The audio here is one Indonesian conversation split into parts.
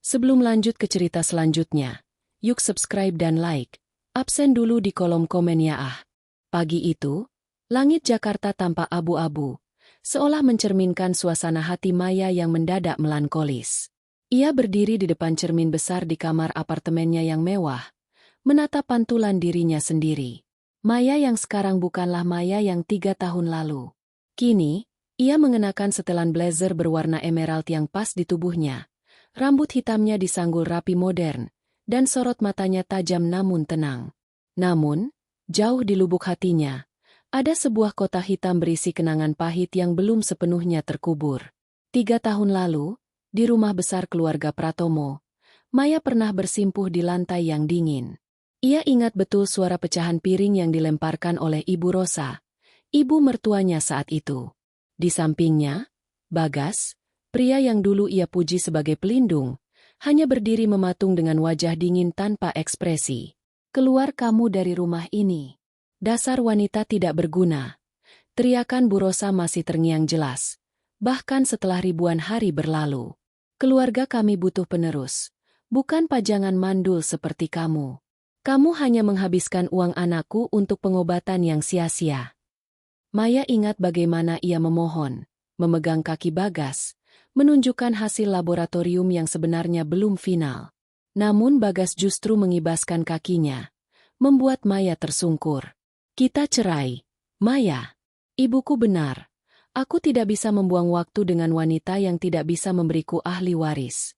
Sebelum lanjut ke cerita selanjutnya, yuk subscribe dan like. Absen dulu di kolom komen ya ah. Pagi itu, langit Jakarta tampak abu-abu, seolah mencerminkan suasana hati Maya yang mendadak melankolis. Ia berdiri di depan cermin besar di kamar apartemennya yang mewah, menatap pantulan dirinya sendiri. Maya yang sekarang bukanlah Maya yang 3 tahun lalu. Kini, ia mengenakan setelan blazer berwarna emerald yang pas di tubuhnya. Rambut hitamnya disanggul rapi modern, dan sorot matanya tajam namun tenang. Namun, jauh di lubuk hatinya, ada sebuah kotak hitam berisi kenangan pahit yang belum sepenuhnya terkubur. 3 tahun lalu, di rumah besar keluarga Pratomo, Maya pernah bersimpuh di lantai yang dingin. Ia ingat betul suara pecahan piring yang dilemparkan oleh Ibu Rosa, ibu mertuanya saat itu. Di sampingnya, Bagas, pria yang dulu ia puji sebagai pelindung, hanya berdiri mematung dengan wajah dingin tanpa ekspresi. "Keluar kamu dari rumah ini. Dasar wanita tidak berguna." Teriakan Bu Rosa masih terngiang jelas, bahkan setelah ribuan hari berlalu. "Keluarga kami butuh penerus, bukan pajangan mandul seperti kamu. Kamu hanya menghabiskan uang anakku untuk pengobatan yang sia-sia." Maya ingat bagaimana ia memohon, memegang kaki Bagas, menunjukkan hasil laboratorium yang sebenarnya belum final. Namun Bagas justru mengibaskan kakinya, membuat Maya tersungkur. "Kita cerai, Maya. Ibuku benar. Aku tidak bisa membuang waktu dengan wanita yang tidak bisa memberiku ahli waris."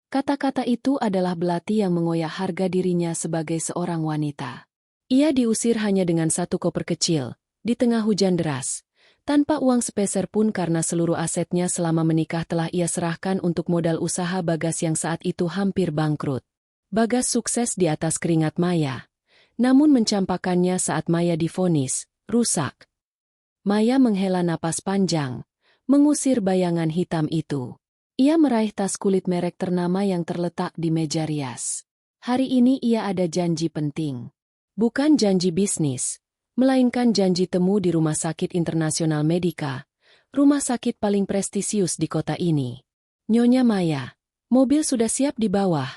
Kata-kata itu adalah belati yang mengoyak harga dirinya sebagai seorang wanita. Ia diusir hanya dengan satu koper kecil, di tengah hujan deras. Tanpa uang sepeser pun karena seluruh asetnya selama menikah telah ia serahkan untuk modal usaha Bagas yang saat itu hampir bangkrut. Bagas sukses di atas keringat Maya, namun mencampakkannya saat Maya divonis rusak. Maya menghela napas panjang, mengusir bayangan hitam itu. Ia meraih tas kulit merek ternama yang terletak di meja rias. Hari ini ia ada janji penting. Bukan janji bisnis, melainkan janji temu di Rumah Sakit Internasional Medika, rumah sakit paling prestisius di kota ini. "Nyonya Maya, mobil sudah siap di bawah."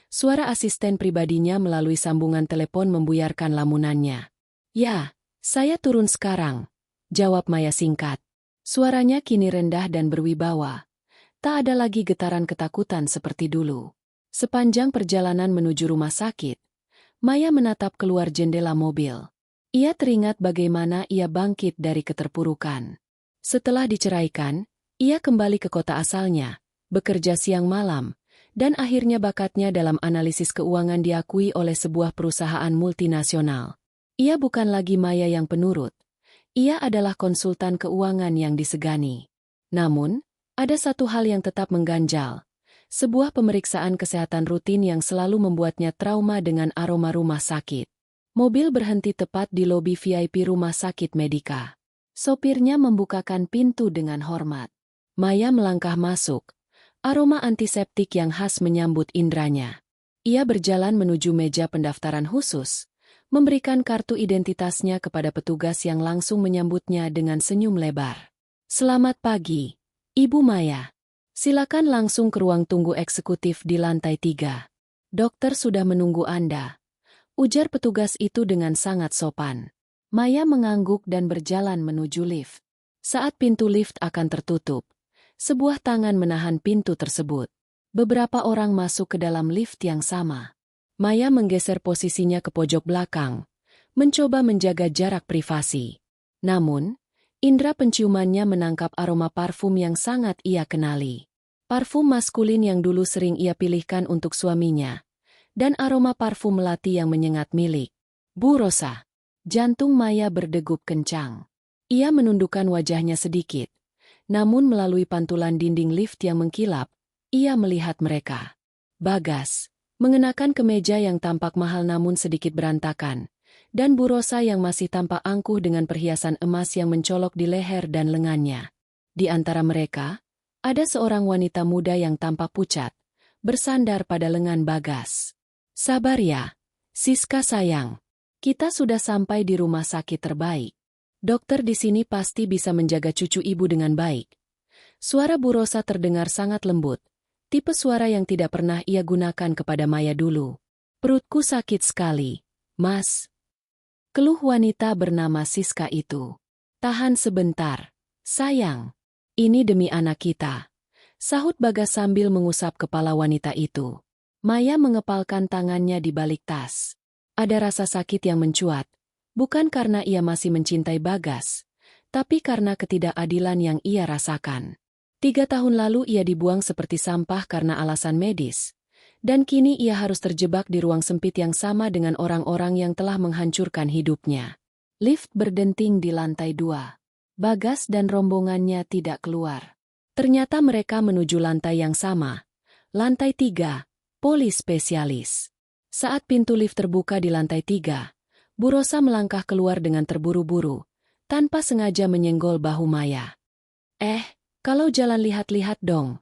Suara asisten pribadinya melalui sambungan telepon membuyarkan lamunannya. "Ya, saya turun sekarang," jawab Maya singkat. Suaranya kini rendah dan berwibawa. Tak ada lagi getaran ketakutan seperti dulu. Sepanjang perjalanan menuju rumah sakit, Maya menatap keluar jendela mobil. Ia teringat bagaimana ia bangkit dari keterpurukan. Setelah diceraikan, ia kembali ke kota asalnya, bekerja siang malam, dan akhirnya bakatnya dalam analisis keuangan diakui oleh sebuah perusahaan multinasional. Ia bukan lagi Maya yang penurut. Ia adalah konsultan keuangan yang disegani. Namun, ada satu hal yang tetap mengganjal. Sebuah pemeriksaan kesehatan rutin yang selalu membuatnya trauma dengan aroma rumah sakit. Mobil berhenti tepat di lobi VIP Rumah Sakit Medika. Sopirnya membukakan pintu dengan hormat. Maya melangkah masuk. Aroma antiseptik yang khas menyambut indranya. Ia berjalan menuju meja pendaftaran khusus, memberikan kartu identitasnya kepada petugas yang langsung menyambutnya dengan senyum lebar. "Selamat pagi, Ibu Maya. Silakan langsung ke ruang tunggu eksekutif di lantai 3. Dokter sudah menunggu Anda," ujar petugas itu dengan sangat sopan. Maya mengangguk dan berjalan menuju lift. Saat pintu lift akan tertutup, sebuah tangan menahan pintu tersebut. Beberapa orang masuk ke dalam lift yang sama. Maya menggeser posisinya ke pojok belakang, mencoba menjaga jarak privasi. Namun, indera penciumannya menangkap aroma parfum yang sangat ia kenali. Parfum maskulin yang dulu sering ia pilihkan untuk suaminya. Dan aroma parfum melati yang menyengat milik Bu Rosa. Jantung Maya berdegup kencang. Ia menundukkan wajahnya sedikit. Namun melalui pantulan dinding lift yang mengkilap, ia melihat mereka. Bagas, mengenakan kemeja yang tampak mahal namun sedikit berantakan. Dan Bu Rosa yang masih tampak angkuh dengan perhiasan emas yang mencolok di leher dan lengannya. Di antara mereka, ada seorang wanita muda yang tampak pucat, bersandar pada lengan Bagas. "Sabar ya, Siska sayang. Kita sudah sampai di rumah sakit terbaik. Dokter di sini pasti bisa menjaga cucu ibu dengan baik." Suara Bu Rosa terdengar sangat lembut, Tipe suara yang tidak pernah ia gunakan kepada Maya dulu. Perutku sakit sekali, Mas. Keluh wanita bernama Siska itu. Tahan sebentar, sayang. Ini demi anak kita. Sahut Bagas sambil mengusap kepala wanita itu. Maya mengepalkan tangannya di balik tas. Ada rasa sakit yang mencuat, bukan karena ia masih mencintai Bagas, tapi karena ketidakadilan yang ia rasakan. 3 tahun lalu ia dibuang seperti sampah karena alasan medis, dan kini ia harus terjebak di ruang sempit yang sama dengan orang-orang yang telah menghancurkan hidupnya. Lift berdenting di lantai 2. Bagas dan rombongannya tidak keluar. Ternyata mereka menuju lantai yang sama. Lantai 3, polis spesialis. Saat pintu lift terbuka di lantai 3, Bu Rosa melangkah keluar dengan terburu-buru, tanpa sengaja menyenggol bahu Maya. Kalau jalan lihat-lihat dong.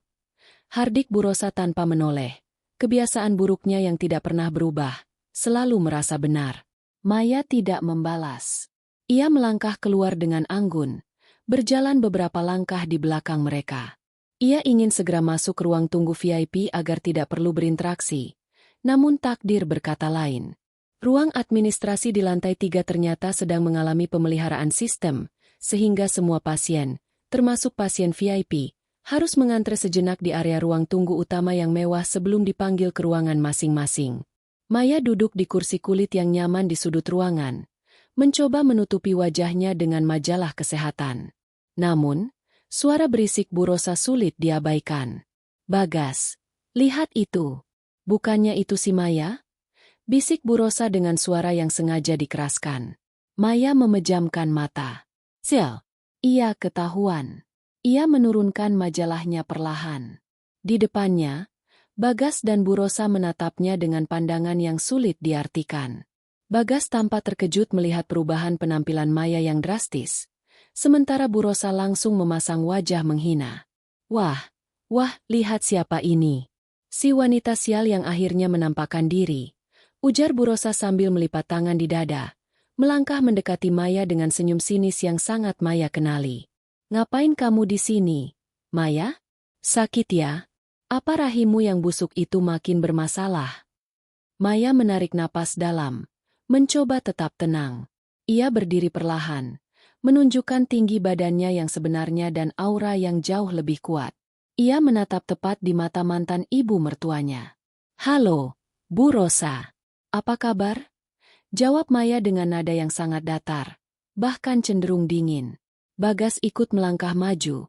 Hardik Bu Rosa tanpa menoleh. Kebiasaan buruknya yang tidak pernah berubah, selalu merasa benar. Maya tidak membalas. Ia melangkah keluar dengan anggun, berjalan beberapa langkah di belakang mereka. Ia ingin segera masuk ke ruang tunggu VIP agar tidak perlu berinteraksi. Namun takdir berkata lain. Ruang administrasi di lantai 3 ternyata sedang mengalami pemeliharaan sistem, sehingga semua pasien, termasuk pasien VIP, harus mengantre sejenak di area ruang tunggu utama yang mewah sebelum dipanggil ke ruangan masing-masing. Maya duduk di kursi kulit yang nyaman di sudut ruangan, mencoba menutupi wajahnya dengan majalah kesehatan. Namun, suara berisik Bu Rosa sulit diabaikan. Bagas, lihat itu. Bukannya itu si Maya? Bisik Bu Rosa dengan suara yang sengaja dikeraskan. Maya memejamkan mata. Sial, ia ketahuan. Ia menurunkan majalahnya perlahan. Di depannya, Bagas dan Bu Rosa menatapnya dengan pandangan yang sulit diartikan. Bagas tampak terkejut melihat perubahan penampilan Maya yang drastis. Sementara Bu Rosa langsung memasang wajah menghina. Wah, lihat siapa ini. Si wanita sial yang akhirnya menampakkan diri, ujar Bu Rosa sambil melipat tangan di dada, melangkah mendekati Maya dengan senyum sinis yang sangat Maya kenali. Ngapain kamu di sini, Maya? Sakit ya? Apa rahimmu yang busuk itu makin bermasalah? Maya menarik napas dalam, mencoba tetap tenang. Ia berdiri perlahan, menunjukkan tinggi badannya yang sebenarnya dan aura yang jauh lebih kuat. Ia menatap tepat di mata mantan ibu mertuanya. Halo, Bu Rosa. Apa kabar? Jawab Maya dengan nada yang sangat datar, bahkan cenderung dingin. Bagas ikut melangkah maju.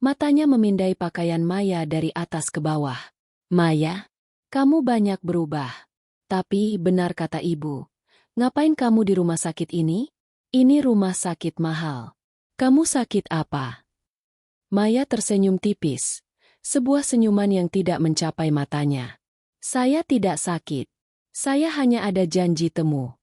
Matanya memindai pakaian Maya dari atas ke bawah. Maya, kamu banyak berubah. Tapi benar kata ibu. Ngapain kamu di rumah sakit ini? Ini rumah sakit mahal. Kamu sakit apa? Maya tersenyum tipis. Sebuah senyuman yang tidak mencapai matanya. Saya tidak sakit. Saya hanya ada janji temu.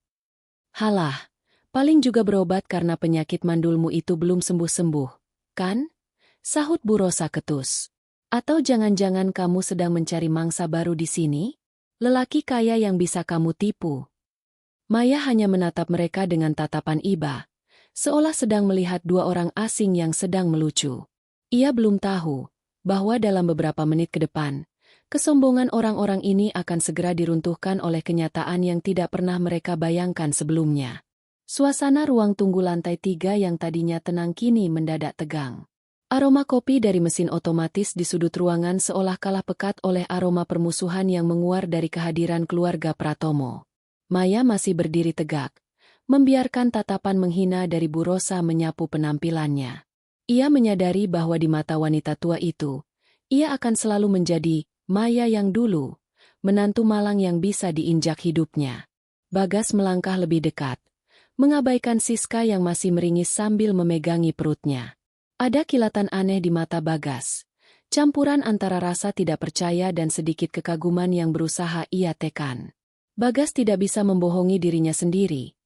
Halah, paling juga berobat karena penyakit mandulmu itu belum sembuh-sembuh, kan? Sahut Bu Rosa ketus. Atau jangan-jangan kamu sedang mencari mangsa baru di sini? Lelaki kaya yang bisa kamu tipu. Maya hanya menatap mereka dengan tatapan iba, seolah sedang melihat 2 orang asing yang sedang melucu. Ia belum tahu bahwa dalam beberapa menit ke depan, kesombongan orang-orang ini akan segera diruntuhkan oleh kenyataan yang tidak pernah mereka bayangkan sebelumnya. Suasana ruang tunggu lantai 3 yang tadinya tenang kini mendadak tegang. Aroma kopi dari mesin otomatis di sudut ruangan seolah kalah pekat oleh aroma permusuhan yang menguar dari kehadiran keluarga Pratomo. Maya masih berdiri tegak, membiarkan tatapan menghina dari Bu Rosa menyapu penampilannya. Ia menyadari bahwa di mata wanita tua itu, ia akan selalu menjadi Maya yang dulu, menantu malang yang bisa diinjak hidupnya. Bagas melangkah lebih dekat, mengabaikan Siska yang masih meringis sambil memegangi perutnya. Ada kilatan aneh di mata Bagas, campuran antara rasa tidak percaya dan sedikit kekaguman yang berusaha ia tekan. Bagas tidak bisa membohongi dirinya sendiri.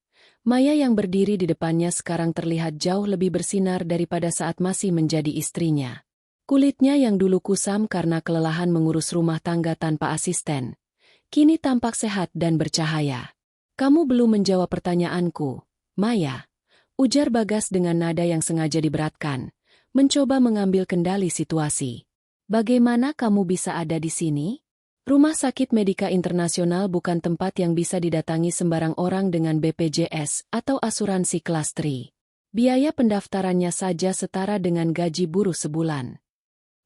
Maya yang berdiri di depannya sekarang terlihat jauh lebih bersinar daripada saat masih menjadi istrinya. Kulitnya yang dulu kusam karena kelelahan mengurus rumah tangga tanpa asisten, kini tampak sehat dan bercahaya. Kamu belum menjawab pertanyaanku, Maya, ujar Bagas dengan nada yang sengaja diberatkan, mencoba mengambil kendali situasi. Bagaimana kamu bisa ada di sini? Rumah Sakit Medika Internasional bukan tempat yang bisa didatangi sembarang orang dengan BPJS atau asuransi kelas 3. Biaya pendaftarannya saja setara dengan gaji buruh sebulan.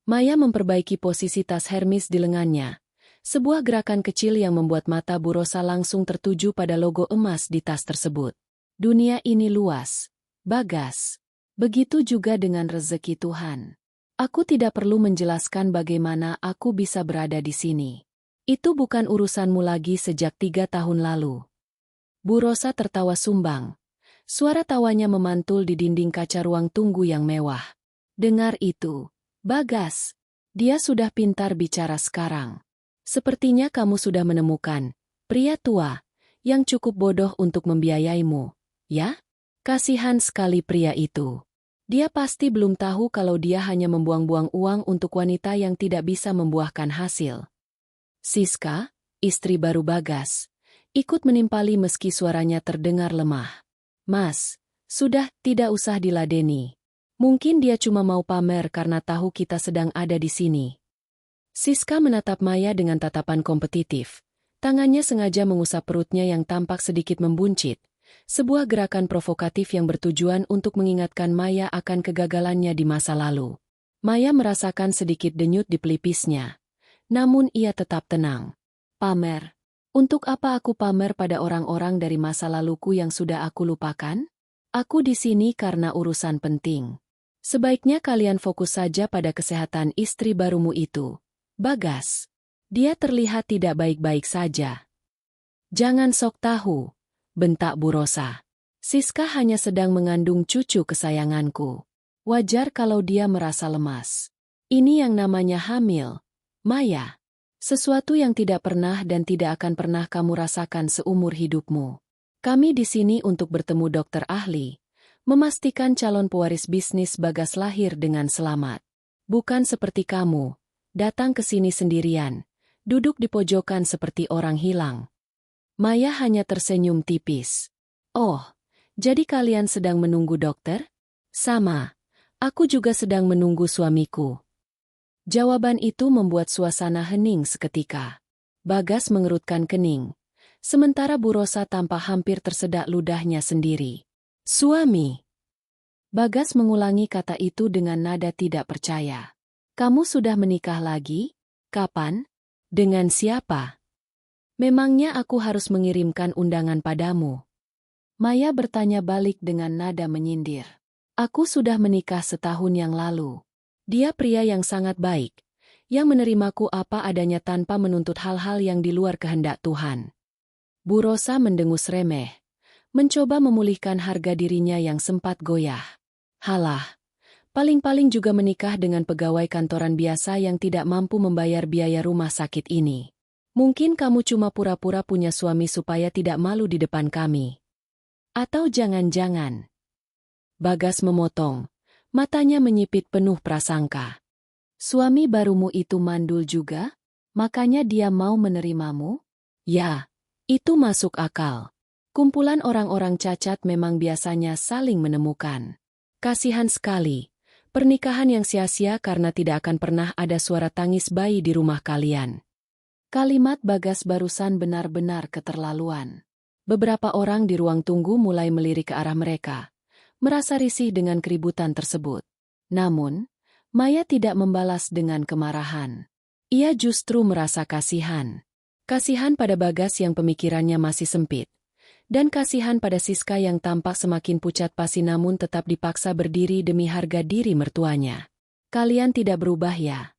Maya memperbaiki posisi tas Hermes di lengannya. Sebuah gerakan kecil yang membuat mata Bu Rosa langsung tertuju pada logo emas di tas tersebut. Dunia ini luas, Bagas. Begitu juga dengan rezeki Tuhan. Aku tidak perlu menjelaskan bagaimana aku bisa berada di sini. Itu bukan urusanmu lagi sejak 3 tahun lalu. Bu Rosa tertawa sumbang. Suara tawanya memantul di dinding kaca ruang tunggu yang mewah. Dengar itu, Bagas. Dia sudah pintar bicara sekarang. Sepertinya kamu sudah menemukan pria tua yang cukup bodoh untuk membiayaimu, ya? Kasihan sekali pria itu. Dia pasti belum tahu kalau dia hanya membuang-buang uang untuk wanita yang tidak bisa membuahkan hasil. Siska, istri baru Bagas, ikut menimpali meski suaranya terdengar lemah. Mas, sudah tidak usah diladeni. Mungkin dia cuma mau pamer karena tahu kita sedang ada di sini. Siska menatap Maya dengan tatapan kompetitif. Tangannya sengaja mengusap perutnya yang tampak sedikit membuncit. Sebuah gerakan provokatif yang bertujuan untuk mengingatkan Maya akan kegagalannya di masa lalu. Maya merasakan sedikit denyut di pelipisnya. Namun ia tetap tenang. Pamer. Untuk apa aku pamer pada orang-orang dari masa laluku yang sudah aku lupakan? Aku di sini karena urusan penting. Sebaiknya kalian fokus saja pada kesehatan istri barumu itu. Bagas. Dia terlihat tidak baik-baik saja. Jangan sok tahu, bentak Bu Rosa. Siska hanya sedang mengandung cucu kesayanganku. Wajar kalau dia merasa lemas. Ini yang namanya hamil. Maya, sesuatu yang tidak pernah dan tidak akan pernah kamu rasakan seumur hidupmu. Kami di sini untuk bertemu dokter ahli, memastikan calon pewaris bisnis Bagas lahir dengan selamat. Bukan seperti kamu, datang ke sini sendirian, duduk di pojokan seperti orang hilang. Maya hanya tersenyum tipis. Oh, jadi kalian sedang menunggu dokter? Sama, aku juga sedang menunggu suamiku. Jawaban itu membuat suasana hening seketika. Bagas mengerutkan kening. Sementara Bu Rosa tampak hampir tersedak ludahnya sendiri. Suami. Bagas mengulangi kata itu dengan nada tidak percaya. Kamu sudah menikah lagi? Kapan? Dengan siapa? Memangnya aku harus mengirimkan undangan padamu? Maya bertanya balik dengan nada menyindir. Aku sudah menikah setahun yang lalu. Dia pria yang sangat baik, yang menerimaku apa adanya tanpa menuntut hal-hal yang di luar kehendak Tuhan. Bu Rosa mendengus remeh, mencoba memulihkan harga dirinya yang sempat goyah. Halah, paling-paling juga menikah dengan pegawai kantoran biasa yang tidak mampu membayar biaya rumah sakit ini. Mungkin kamu cuma pura-pura punya suami supaya tidak malu di depan kami. Atau jangan-jangan. Bagas memotong. Matanya menyipit penuh prasangka. Suami barumu itu mandul juga? Makanya dia mau menerimamu? Ya, itu masuk akal. Kumpulan orang-orang cacat memang biasanya saling menemukan. Kasihan sekali. Pernikahan yang sia-sia karena tidak akan pernah ada suara tangis bayi di rumah kalian. Kalimat Bagas barusan benar-benar keterlaluan. Beberapa orang di ruang tunggu mulai melirik ke arah mereka. Merasa risih dengan keributan tersebut. Namun, Maya tidak membalas dengan kemarahan. Ia justru merasa kasihan. Kasihan pada Bagas yang pemikirannya masih sempit. Dan kasihan pada Siska yang tampak semakin pucat pasi namun tetap dipaksa berdiri demi harga diri mertuanya. Kalian tidak berubah ya?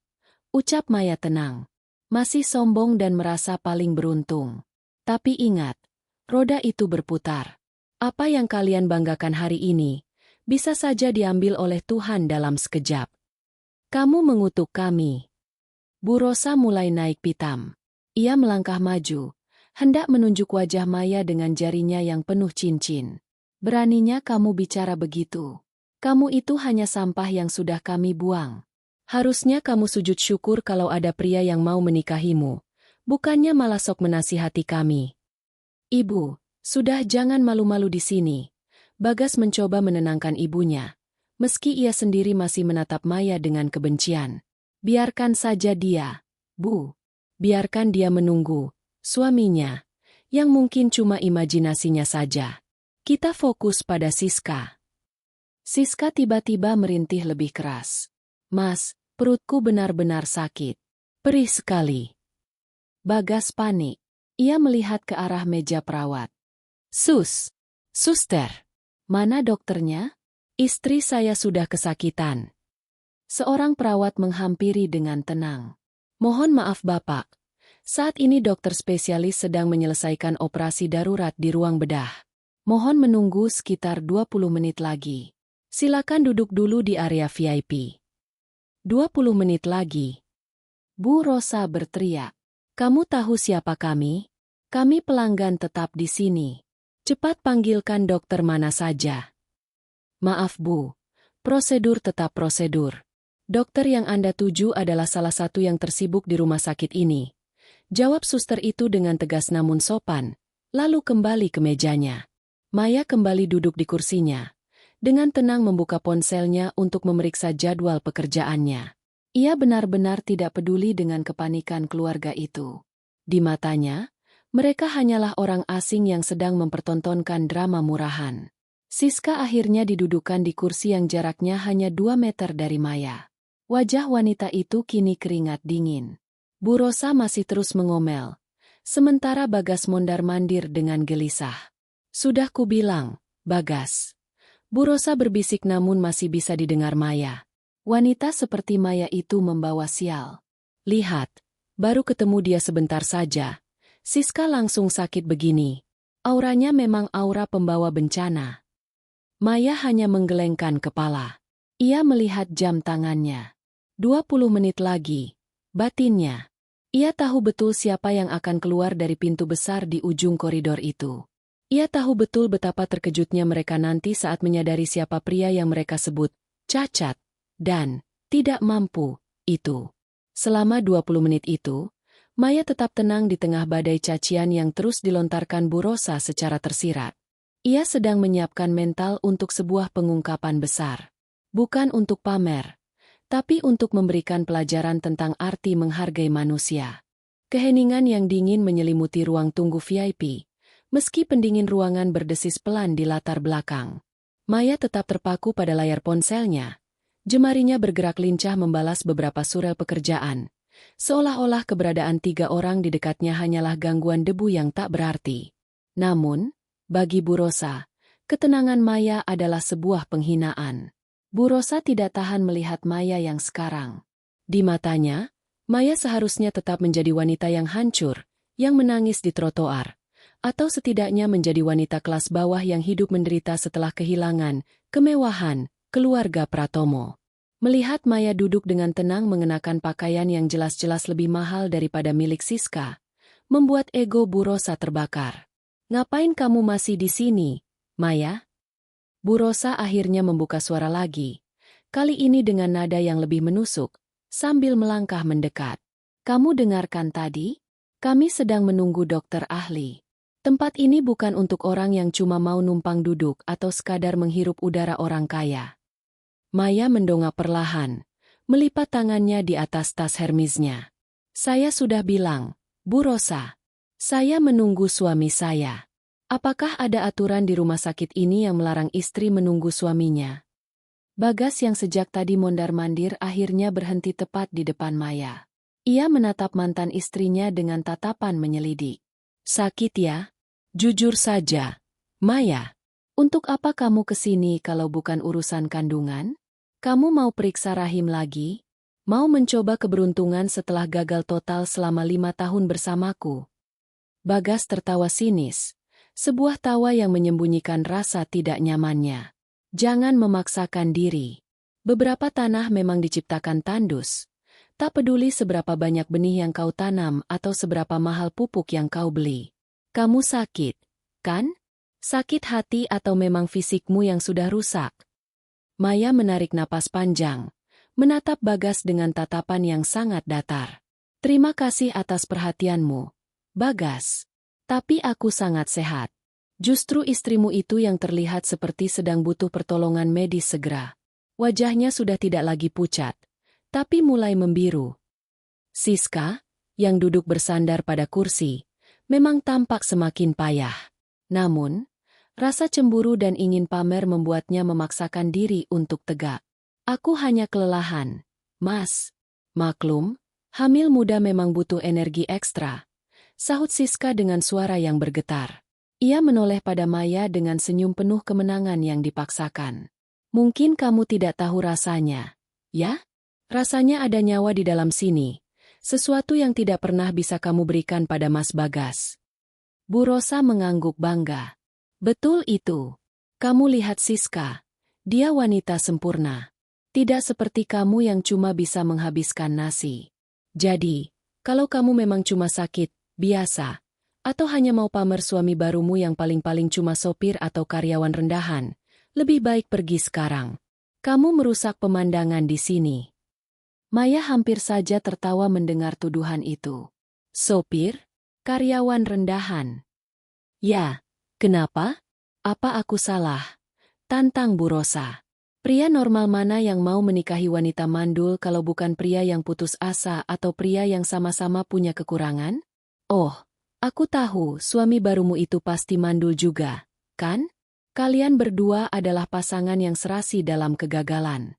Ucap Maya tenang. Masih sombong dan merasa paling beruntung. Tapi ingat, roda itu berputar. Apa yang kalian banggakan hari ini, bisa saja diambil oleh Tuhan dalam sekejap. Kamu mengutuk kami. Bu Rosa mulai naik pitam. Ia melangkah maju, hendak menunjuk wajah Maya dengan jarinya yang penuh cincin. Beraninya kamu bicara begitu. Kamu itu hanya sampah yang sudah kami buang. Harusnya kamu sujud syukur kalau ada pria yang mau menikahimu, bukannya malah sok menasihati kami. Ibu, sudah jangan malu-malu di sini. Bagas mencoba menenangkan ibunya, meski ia sendiri masih menatap Maya dengan kebencian. Biarkan saja dia, Bu. Biarkan dia menunggu, suaminya, yang mungkin cuma imajinasinya saja. Kita fokus pada Siska. Siska tiba-tiba merintih lebih keras. Mas, perutku benar-benar sakit. Perih sekali. Bagas panik. Ia melihat ke arah meja perawat. Suster. Mana dokternya? Istri saya sudah kesakitan. Seorang perawat menghampiri dengan tenang. Mohon maaf Bapak. Saat ini dokter spesialis sedang menyelesaikan operasi darurat di ruang bedah. Mohon menunggu sekitar 20 menit lagi. Silakan duduk dulu di area VIP. 20 menit lagi. Bu Rosa berteriak. Kamu tahu siapa kami? Kami pelanggan tetap di sini. Cepat panggilkan dokter mana saja. Maaf Bu. Prosedur tetap prosedur. Dokter yang Anda tuju adalah salah satu yang tersibuk di rumah sakit ini. Jawab suster itu dengan tegas namun sopan, lalu kembali ke mejanya. Maya kembali duduk di kursinya. Dengan tenang membuka ponselnya untuk memeriksa jadwal pekerjaannya. Ia benar-benar tidak peduli dengan kepanikan keluarga itu. Di matanya, mereka hanyalah orang asing yang sedang mempertontonkan drama murahan. Siska akhirnya didudukan di kursi yang jaraknya hanya 2 meter dari Maya. Wajah wanita itu kini keringat dingin. Bu Rosa masih terus mengomel. Sementara Bagas mondar-mandir dengan gelisah. Sudah kubilang, Bagas. Bu Rosa berbisik namun masih bisa didengar Maya. Wanita seperti Maya itu membawa sial. Lihat, baru ketemu dia sebentar saja. Siska langsung sakit begini. Auranya memang aura pembawa bencana. Maya hanya menggelengkan kepala. Ia melihat jam tangannya. 20 menit lagi. Batinnya. Ia tahu betul siapa yang akan keluar dari pintu besar di ujung koridor itu. Ia tahu betul betapa terkejutnya mereka nanti saat menyadari siapa pria yang mereka sebut cacat dan tidak mampu itu. Selama 20 menit itu, Maya tetap tenang di tengah badai cacian yang terus dilontarkan Bu Rosa secara tersirat. Ia sedang menyiapkan mental untuk sebuah pengungkapan besar. Bukan untuk pamer, tapi untuk memberikan pelajaran tentang arti menghargai manusia. Keheningan yang dingin menyelimuti ruang tunggu VIP, meski pendingin ruangan berdesis pelan di latar belakang. Maya tetap terpaku pada layar ponselnya. Jemarinya bergerak lincah membalas beberapa surel pekerjaan, seolah-olah keberadaan 3 orang di dekatnya hanyalah gangguan debu yang tak berarti. Namun, bagi Bu Rosa, ketenangan Maya adalah sebuah penghinaan. Bu Rosa tidak tahan melihat Maya yang sekarang. Di matanya, Maya seharusnya tetap menjadi wanita yang hancur, yang menangis di trotoar, atau setidaknya menjadi wanita kelas bawah yang hidup menderita setelah kehilangan kemewahan keluarga Pratomo. Melihat Maya duduk dengan tenang mengenakan pakaian yang jelas-jelas lebih mahal daripada milik Siska, membuat ego Bu Rosa terbakar. Ngapain kamu masih di sini, Maya? Bu Rosa akhirnya membuka suara lagi, kali ini dengan nada yang lebih menusuk, sambil melangkah mendekat. Kamu dengarkan tadi? Kami sedang menunggu dokter ahli. Tempat ini bukan untuk orang yang cuma mau numpang duduk atau sekadar menghirup udara orang kaya. Maya mendongak perlahan, melipat tangannya di atas tas Hermesnya. Saya sudah bilang, Bu Rosa. Saya menunggu suami saya. Apakah ada aturan di rumah sakit ini yang melarang istri menunggu suaminya? Bagas yang sejak tadi mondar-mandir akhirnya berhenti tepat di depan Maya. Ia menatap mantan istrinya dengan tatapan menyelidik. Sakit ya? Jujur saja, Maya. Untuk apa kamu kesini kalau bukan urusan kandungan? Kamu mau periksa rahim lagi? Mau mencoba keberuntungan setelah gagal total selama 5 tahun bersamaku? Bagas tertawa sinis. Sebuah tawa yang menyembunyikan rasa tidak nyamannya. Jangan memaksakan diri. Beberapa tanah memang diciptakan tandus. Tak peduli seberapa banyak benih yang kau tanam atau seberapa mahal pupuk yang kau beli. Kamu sakit, kan? Sakit hati atau memang fisikmu yang sudah rusak? Maya menarik napas panjang, menatap Bagas dengan tatapan yang sangat datar. Terima kasih atas perhatianmu, Bagas. Tapi aku sangat sehat. Justru istrimu itu yang terlihat seperti sedang butuh pertolongan medis segera. Wajahnya sudah tidak lagi pucat, tapi mulai membiru. Siska, yang duduk bersandar pada kursi, memang tampak semakin payah. Namun, rasa cemburu dan ingin pamer membuatnya memaksakan diri untuk tegak. Aku hanya kelelahan, Mas. Maklum, hamil muda memang butuh energi ekstra, sahut Siska dengan suara yang bergetar. Ia menoleh pada Maya dengan senyum penuh kemenangan yang dipaksakan. Mungkin kamu tidak tahu rasanya, ya? Rasanya ada nyawa di dalam sini. Sesuatu yang tidak pernah bisa kamu berikan pada Mas Bagas. Bu Rosa mengangguk bangga. Betul itu. Kamu lihat Siska. Dia wanita sempurna. Tidak seperti kamu yang cuma bisa menghabiskan nasi. Jadi, kalau kamu memang cuma sakit, biasa, atau hanya mau pamer suami barumu yang paling-paling cuma sopir atau karyawan rendahan, lebih baik pergi sekarang. Kamu merusak pemandangan di sini. Maya hampir saja tertawa mendengar tuduhan itu. Sopir? Karyawan rendahan? Ya, kenapa? Apa aku salah? Tantang Bu Rosa. Pria normal mana yang mau menikahi wanita mandul kalau bukan pria yang putus asa atau pria yang sama-sama punya kekurangan? Oh, aku tahu suami barumu itu pasti mandul juga, kan? Kalian berdua adalah pasangan yang serasi dalam kegagalan.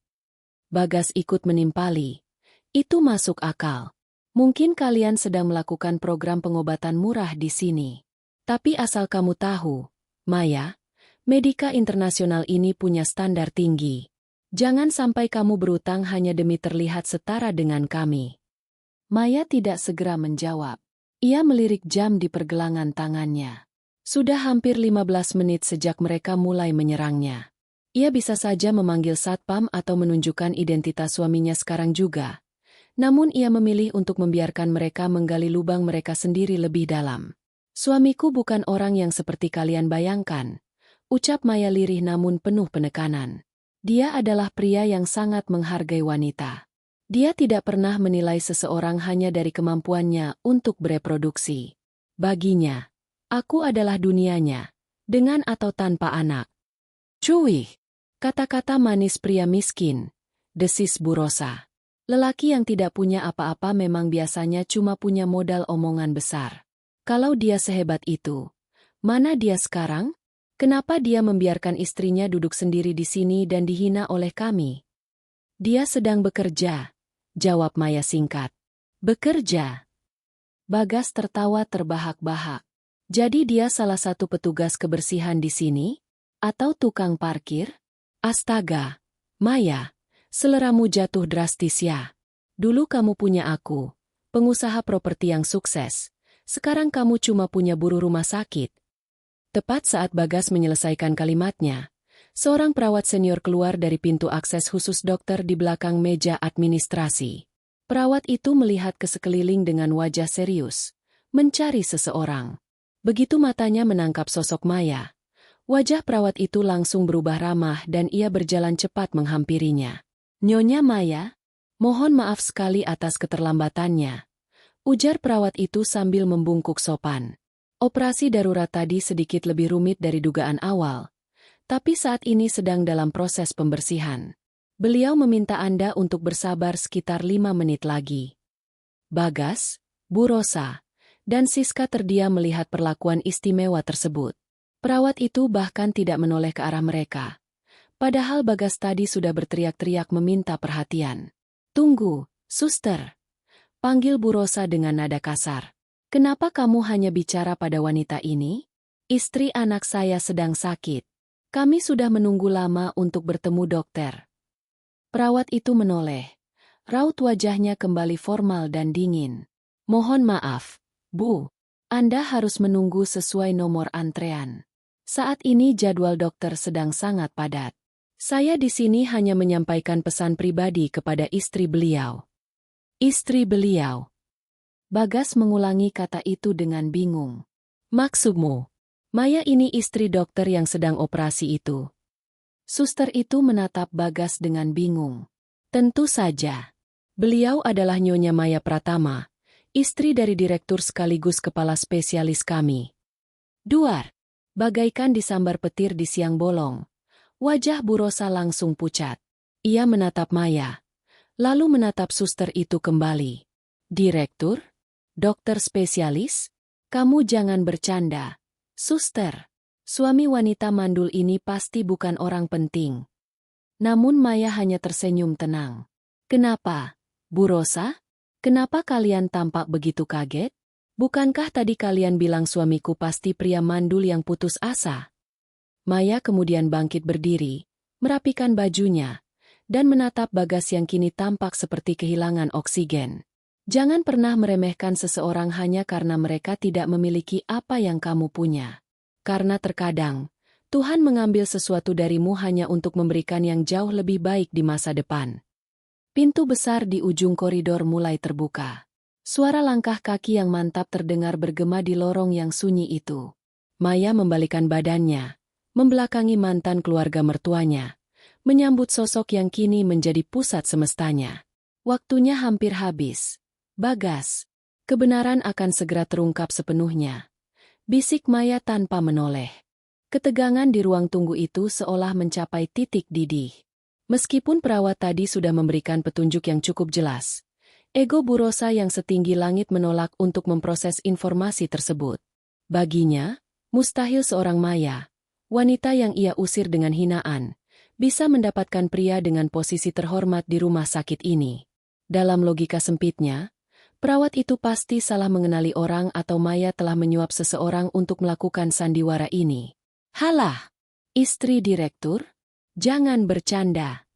Bagas ikut menimpali. Itu masuk akal. Mungkin kalian sedang melakukan program pengobatan murah di sini. Tapi asal kamu tahu, Maya, Medika Internasional ini punya standar tinggi. Jangan sampai kamu berutang hanya demi terlihat setara dengan kami. Maya tidak segera menjawab. Ia melirik jam di pergelangan tangannya. Sudah hampir 15 menit sejak mereka mulai menyerangnya. Ia bisa saja memanggil satpam atau menunjukkan identitas suaminya sekarang juga. Namun ia memilih untuk membiarkan mereka menggali lubang mereka sendiri lebih dalam. Suamiku bukan orang yang seperti kalian bayangkan, ucap Maya lirih namun penuh penekanan. Dia adalah pria yang sangat menghargai wanita. Dia tidak pernah menilai seseorang hanya dari kemampuannya untuk bereproduksi. Baginya, aku adalah dunianya, dengan atau tanpa anak. Cuy, kata-kata manis pria miskin, desis Bu Rosa. Lelaki yang tidak punya apa-apa memang biasanya cuma punya modal omongan besar. Kalau dia sehebat itu, mana dia sekarang? Kenapa dia membiarkan istrinya duduk sendiri di sini dan dihina oleh kami? Dia sedang bekerja, jawab Maya singkat. Bekerja? Bagas tertawa terbahak-bahak. Jadi dia salah satu petugas kebersihan di sini? Atau tukang parkir? Astaga, Maya. Seleramu jatuh drastis ya. Dulu kamu punya aku, pengusaha properti yang sukses. Sekarang kamu cuma punya buruh rumah sakit. Tepat saat Bagas menyelesaikan kalimatnya, seorang perawat senior keluar dari pintu akses khusus dokter di belakang meja administrasi. Perawat itu melihat ke sekeliling dengan wajah serius, mencari seseorang. Begitu matanya menangkap sosok Maya, wajah perawat itu langsung berubah ramah dan ia berjalan cepat menghampirinya. Nyonya Maya, mohon maaf sekali atas keterlambatannya, ujar perawat itu sambil membungkuk sopan. Operasi darurat tadi sedikit lebih rumit dari dugaan awal, tapi saat ini sedang dalam proses pembersihan. Beliau meminta Anda untuk bersabar sekitar 5 menit lagi. Bagas, Bu Rosa, dan Siska terdiam melihat perlakuan istimewa tersebut. Perawat itu bahkan tidak menoleh ke arah mereka. Padahal Bagas tadi sudah berteriak-teriak meminta perhatian. Tunggu, suster. Panggil Bu Rosa dengan nada kasar. Kenapa kamu hanya bicara pada wanita ini? Istri anak saya sedang sakit. Kami sudah menunggu lama untuk bertemu dokter. Perawat itu menoleh. Raut wajahnya kembali formal dan dingin. Mohon maaf, Bu. Anda harus menunggu sesuai nomor antrean. Saat ini jadwal dokter sedang sangat padat. Saya di sini hanya menyampaikan pesan pribadi kepada istri beliau. Istri beliau. Bagas mengulangi kata itu dengan bingung. Maksudmu, Maya ini istri dokter yang sedang operasi itu. Suster itu menatap Bagas dengan bingung. Tentu saja. Beliau adalah Nyonya Maya Pratama, istri dari direktur sekaligus kepala spesialis kami. Duar, bagaikan disambar petir di siang bolong. Wajah Bu Rosa langsung pucat. Ia menatap Maya, lalu menatap suster itu kembali. Direktur? Dokter spesialis? Kamu jangan bercanda. Suster, suami wanita mandul ini pasti bukan orang penting. Namun Maya hanya tersenyum tenang. Kenapa, Bu Rosa? Kenapa kalian tampak begitu kaget? Bukankah tadi kalian bilang suamiku pasti pria mandul yang putus asa? Maya kemudian bangkit berdiri, merapikan bajunya, dan menatap Bagas yang kini tampak seperti kehilangan oksigen. Jangan pernah meremehkan seseorang hanya karena mereka tidak memiliki apa yang kamu punya. Karena terkadang, Tuhan mengambil sesuatu darimu hanya untuk memberikan yang jauh lebih baik di masa depan. Pintu besar di ujung koridor mulai terbuka. Suara langkah kaki yang mantap terdengar bergema di lorong yang sunyi itu. Maya membalikan badannya, membelakangi mantan keluarga mertuanya, menyambut sosok yang kini menjadi pusat semestanya. Waktunya hampir habis. Bagas, kebenaran akan segera terungkap sepenuhnya. Bisik Maya tanpa menoleh. Ketegangan di ruang tunggu itu seolah mencapai titik didih. Meskipun perawat tadi sudah memberikan petunjuk yang cukup jelas, ego Bu Rosa yang setinggi langit menolak untuk memproses informasi tersebut. Baginya, mustahil seorang Maya, wanita yang ia usir dengan hinaan, bisa mendapatkan pria dengan posisi terhormat di rumah sakit ini. Dalam logika sempitnya, perawat itu pasti salah mengenali orang atau Maya telah menyuap seseorang untuk melakukan sandiwara ini. Halah, istri direktur? Jangan bercanda.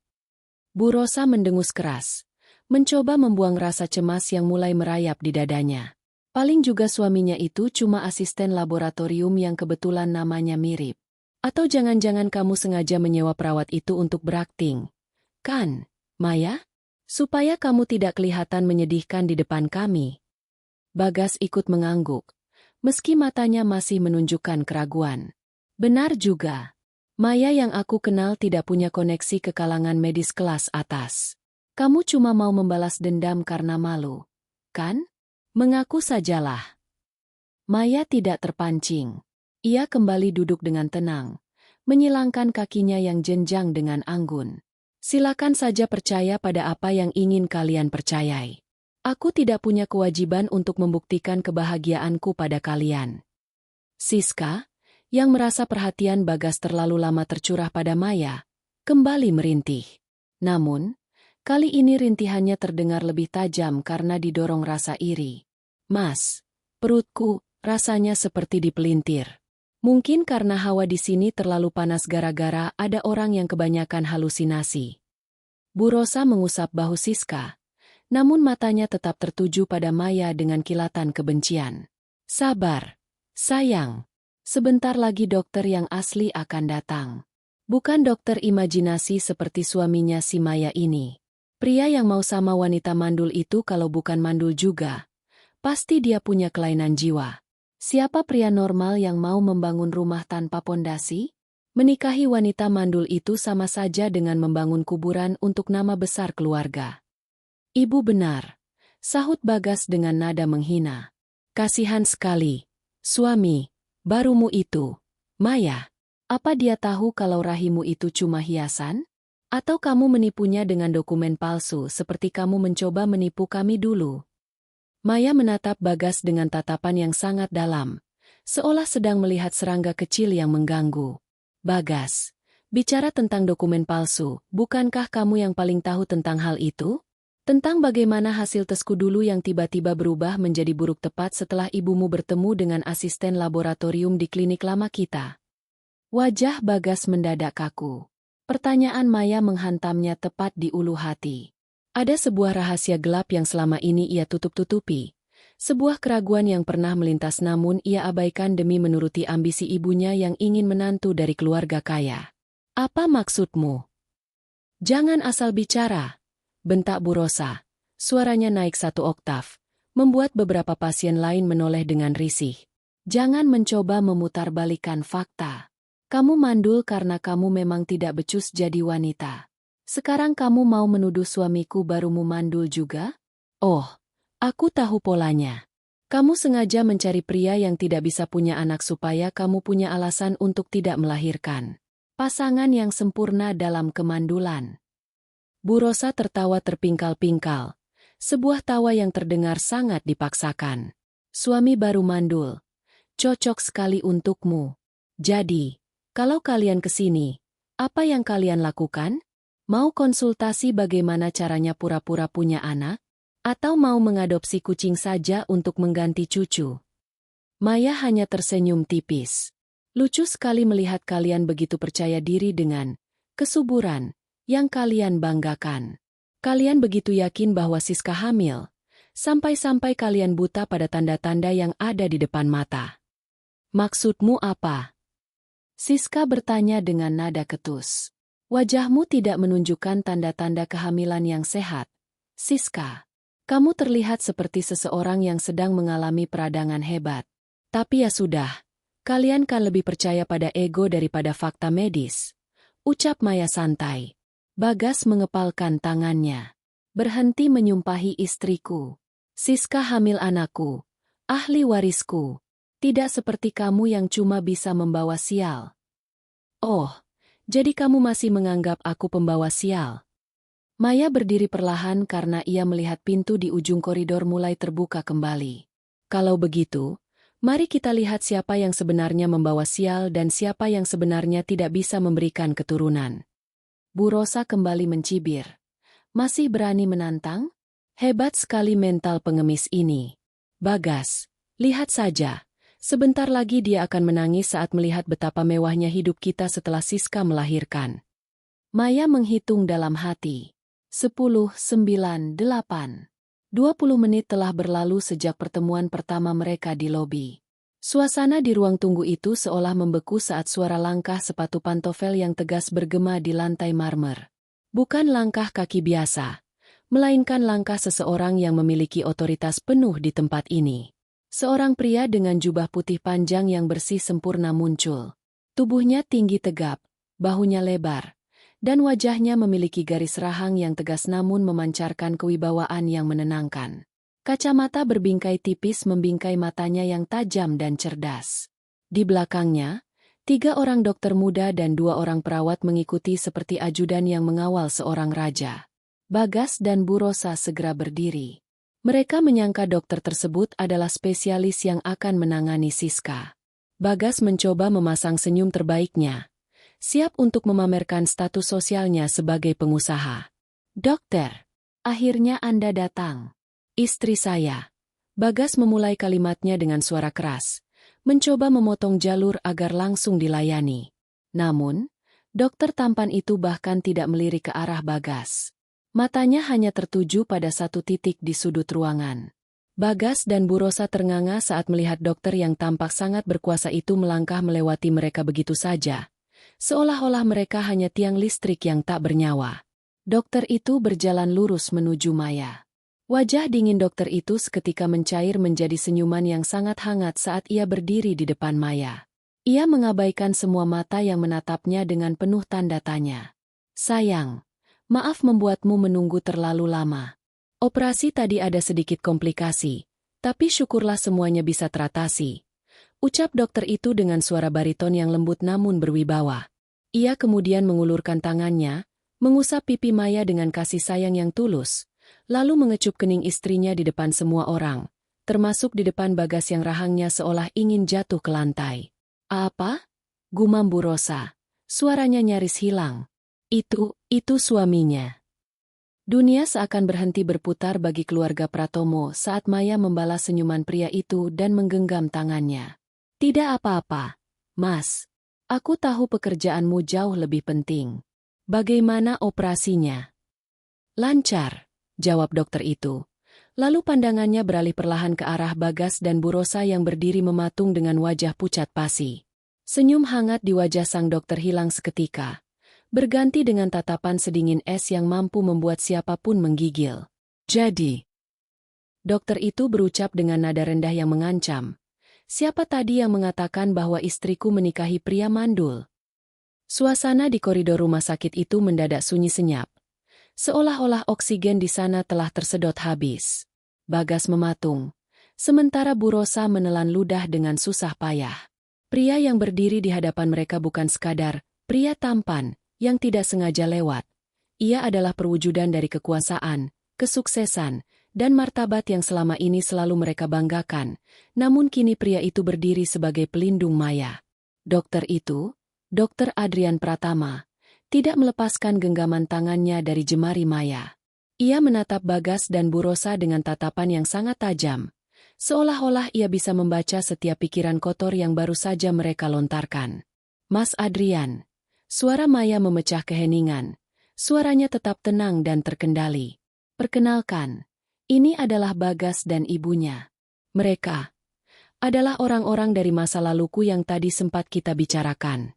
Bu Rosa mendengus keras, mencoba membuang rasa cemas yang mulai merayap di dadanya. Paling juga suaminya itu cuma asisten laboratorium yang kebetulan namanya mirip. Atau jangan-jangan kamu sengaja menyewa perawat itu untuk berakting. Kan, Maya? Supaya kamu tidak kelihatan menyedihkan di depan kami. Bagas ikut mengangguk, meski matanya masih menunjukkan keraguan. Benar juga. Maya yang aku kenal tidak punya koneksi ke kalangan medis kelas atas. Kamu cuma mau membalas dendam karena malu, kan? Mengaku sajalah. Maya tidak terpancing. Ia kembali duduk dengan tenang, menyilangkan kakinya yang jenjang dengan anggun. Silakan saja percaya pada apa yang ingin kalian percayai. Aku tidak punya kewajiban untuk membuktikan kebahagiaanku pada kalian. Siska, yang merasa perhatian Bagas terlalu lama tercurah pada Maya, kembali merintih. Namun, kali ini rintihannya terdengar lebih tajam karena didorong rasa iri. Mas, perutku, rasanya seperti dipelintir. Mungkin karena hawa di sini terlalu panas gara-gara ada orang yang kebanyakan halusinasi. Bu Rosa mengusap bahu Siska, namun matanya tetap tertuju pada Maya dengan kilatan kebencian. Sabar, sayang. Sebentar lagi dokter yang asli akan datang. Bukan dokter imajinasi seperti suaminya si Maya ini. Pria yang mau sama wanita mandul itu kalau bukan mandul juga, pasti dia punya kelainan jiwa. Siapa pria normal yang mau membangun rumah tanpa pondasi? Menikahi wanita mandul itu sama saja dengan membangun kuburan untuk nama besar keluarga. Ibu benar, sahut Bagas dengan nada menghina. Kasihan sekali, suami, barumu itu. Maya, apa dia tahu kalau rahimu itu cuma hiasan? Atau kamu menipunya dengan dokumen palsu seperti kamu mencoba menipu kami dulu? Maya menatap Bagas dengan tatapan yang sangat dalam, seolah sedang melihat serangga kecil yang mengganggu. Bagas, bicara tentang dokumen palsu, bukankah kamu yang paling tahu tentang hal itu? Tentang bagaimana hasil tesku dulu yang tiba-tiba berubah menjadi buruk tepat setelah ibumu bertemu dengan asisten laboratorium di klinik lama kita. Wajah Bagas mendadak kaku. Pertanyaan Maya menghantamnya tepat di ulu hati. Ada sebuah rahasia gelap yang selama ini ia tutup-tutupi. Sebuah keraguan yang pernah melintas namun ia abaikan demi menuruti ambisi ibunya yang ingin menantu dari keluarga kaya. Apa maksudmu? Jangan asal bicara, bentak Bu Rosa. Suaranya naik 1 oktav, membuat beberapa pasien lain menoleh dengan risih. Jangan mencoba memutarbalikkan fakta. Kamu mandul karena kamu memang tidak becus jadi wanita. Sekarang kamu mau menuduh suamiku barumu mandul juga? Oh, aku tahu polanya. Kamu sengaja mencari pria yang tidak bisa punya anak supaya kamu punya alasan untuk tidak melahirkan. Pasangan yang sempurna dalam kemandulan. Bu Rosa tertawa terpingkal-pingkal. Sebuah tawa yang terdengar sangat dipaksakan. Suami baru mandul. Cocok sekali untukmu. Jadi, kalau kalian kesini, apa yang kalian lakukan? Mau konsultasi bagaimana caranya pura-pura punya anak? Atau mau mengadopsi kucing saja untuk mengganti cucu? Maya hanya tersenyum tipis. Lucu sekali melihat kalian begitu percaya diri dengan kesuburan yang kalian banggakan. Kalian begitu yakin bahwa Siska hamil, sampai-sampai kalian buta pada tanda-tanda yang ada di depan mata. Maksudmu apa? Siska bertanya dengan nada ketus. Wajahmu tidak menunjukkan tanda-tanda kehamilan yang sehat. Siska, kamu terlihat seperti seseorang yang sedang mengalami peradangan hebat. Tapi ya sudah, kalian kan lebih percaya pada ego daripada fakta medis. Ucap Maya santai. Bagas mengepalkan tangannya. Berhenti menyumpahi istriku. Siska hamil anakku. Ahli warisku. Tidak seperti kamu yang cuma bisa membawa sial. Oh, jadi kamu masih menganggap aku pembawa sial? Maya berdiri perlahan karena ia melihat pintu di ujung koridor mulai terbuka kembali. Kalau begitu, mari kita lihat siapa yang sebenarnya membawa sial dan siapa yang sebenarnya tidak bisa memberikan keturunan. Bu Rosa kembali mencibir. Masih berani menantang? Hebat sekali mental pengemis ini. Bagas, lihat saja. Sebentar lagi dia akan menangis saat melihat betapa mewahnya hidup kita setelah Siska melahirkan. Maya menghitung dalam hati. 10, 9, 8. 20 menit telah berlalu sejak pertemuan pertama mereka di lobi. Suasana di ruang tunggu itu seolah membeku saat suara langkah sepatu pantofel yang tegas bergema di lantai marmer. Bukan langkah kaki biasa, melainkan langkah seseorang yang memiliki otoritas penuh di tempat ini. Seorang pria dengan jubah putih panjang yang bersih sempurna muncul. Tubuhnya tinggi tegap, bahunya lebar, dan wajahnya memiliki garis rahang yang tegas namun memancarkan kewibawaan yang menenangkan. Kacamata berbingkai tipis membingkai matanya yang tajam dan cerdas. Di belakangnya, 3 orang dokter muda dan 2 orang perawat mengikuti seperti ajudan yang mengawal seorang raja. Bagas dan Bu Rosa segera berdiri. Mereka menyangka dokter tersebut adalah spesialis yang akan menangani Siska. Bagas mencoba memasang senyum terbaiknya, siap untuk memamerkan status sosialnya sebagai pengusaha. Dokter, akhirnya Anda datang. Istri saya. Bagas memulai kalimatnya dengan suara keras, mencoba memotong jalur agar langsung dilayani. Namun, dokter tampan itu bahkan tidak melirik ke arah Bagas. Matanya hanya tertuju pada satu titik di sudut ruangan. Bagas dan Bu Rosa ternganga saat melihat dokter yang tampak sangat berkuasa itu melangkah melewati mereka begitu saja. Seolah-olah mereka hanya tiang listrik yang tak bernyawa. Dokter itu berjalan lurus menuju Maya. Wajah dingin dokter itu seketika mencair menjadi senyuman yang sangat hangat saat ia berdiri di depan Maya. Ia mengabaikan semua mata yang menatapnya dengan penuh tanda tanya. Sayang. Maaf membuatmu menunggu terlalu lama. Operasi tadi ada sedikit komplikasi, tapi syukurlah semuanya bisa teratasi. Ucap dokter itu dengan suara bariton yang lembut namun berwibawa. Ia kemudian mengulurkan tangannya, mengusap pipi Maya dengan kasih sayang yang tulus, lalu mengecup kening istrinya di depan semua orang, termasuk di depan Bagas yang rahangnya seolah ingin jatuh ke lantai. Apa? Gumam Bu Rosa. Suaranya nyaris hilang. Itu suaminya. Dunia seakan berhenti berputar bagi keluarga Pratomo saat Maya membalas senyuman pria itu dan menggenggam tangannya. Tidak apa-apa, Mas. Aku tahu pekerjaanmu jauh lebih penting. Bagaimana operasinya? Lancar, jawab dokter itu. Lalu pandangannya beralih perlahan ke arah Bagas dan Bu Rosa yang berdiri mematung dengan wajah pucat pasi. Senyum hangat di wajah sang dokter hilang seketika, berganti dengan tatapan sedingin es yang mampu membuat siapapun menggigil. Jadi, dokter itu berucap dengan nada rendah yang mengancam. Siapa tadi yang mengatakan bahwa istriku menikahi pria mandul? Suasana di koridor rumah sakit itu mendadak sunyi senyap. Seolah-olah oksigen di sana telah tersedot habis. Bagas mematung, sementara Bu Rosa menelan ludah dengan susah payah. Pria yang berdiri di hadapan mereka bukan sekadar pria tampan yang tidak sengaja lewat. Ia adalah perwujudan dari kekuasaan, kesuksesan, dan martabat yang selama ini selalu mereka banggakan. Namun kini pria itu berdiri sebagai pelindung Maya. Dokter itu, Dokter Adrian Pratama, tidak melepaskan genggaman tangannya dari jemari Maya. Ia menatap Bagas dan Bu Rosa dengan tatapan yang sangat tajam, seolah-olah ia bisa membaca setiap pikiran kotor yang baru saja mereka lontarkan. Mas Adrian, suara Maya memecah keheningan. Suaranya tetap tenang dan terkendali. Perkenalkan, ini adalah Bagas dan ibunya. Mereka adalah orang-orang dari masa laluku yang tadi sempat kita bicarakan.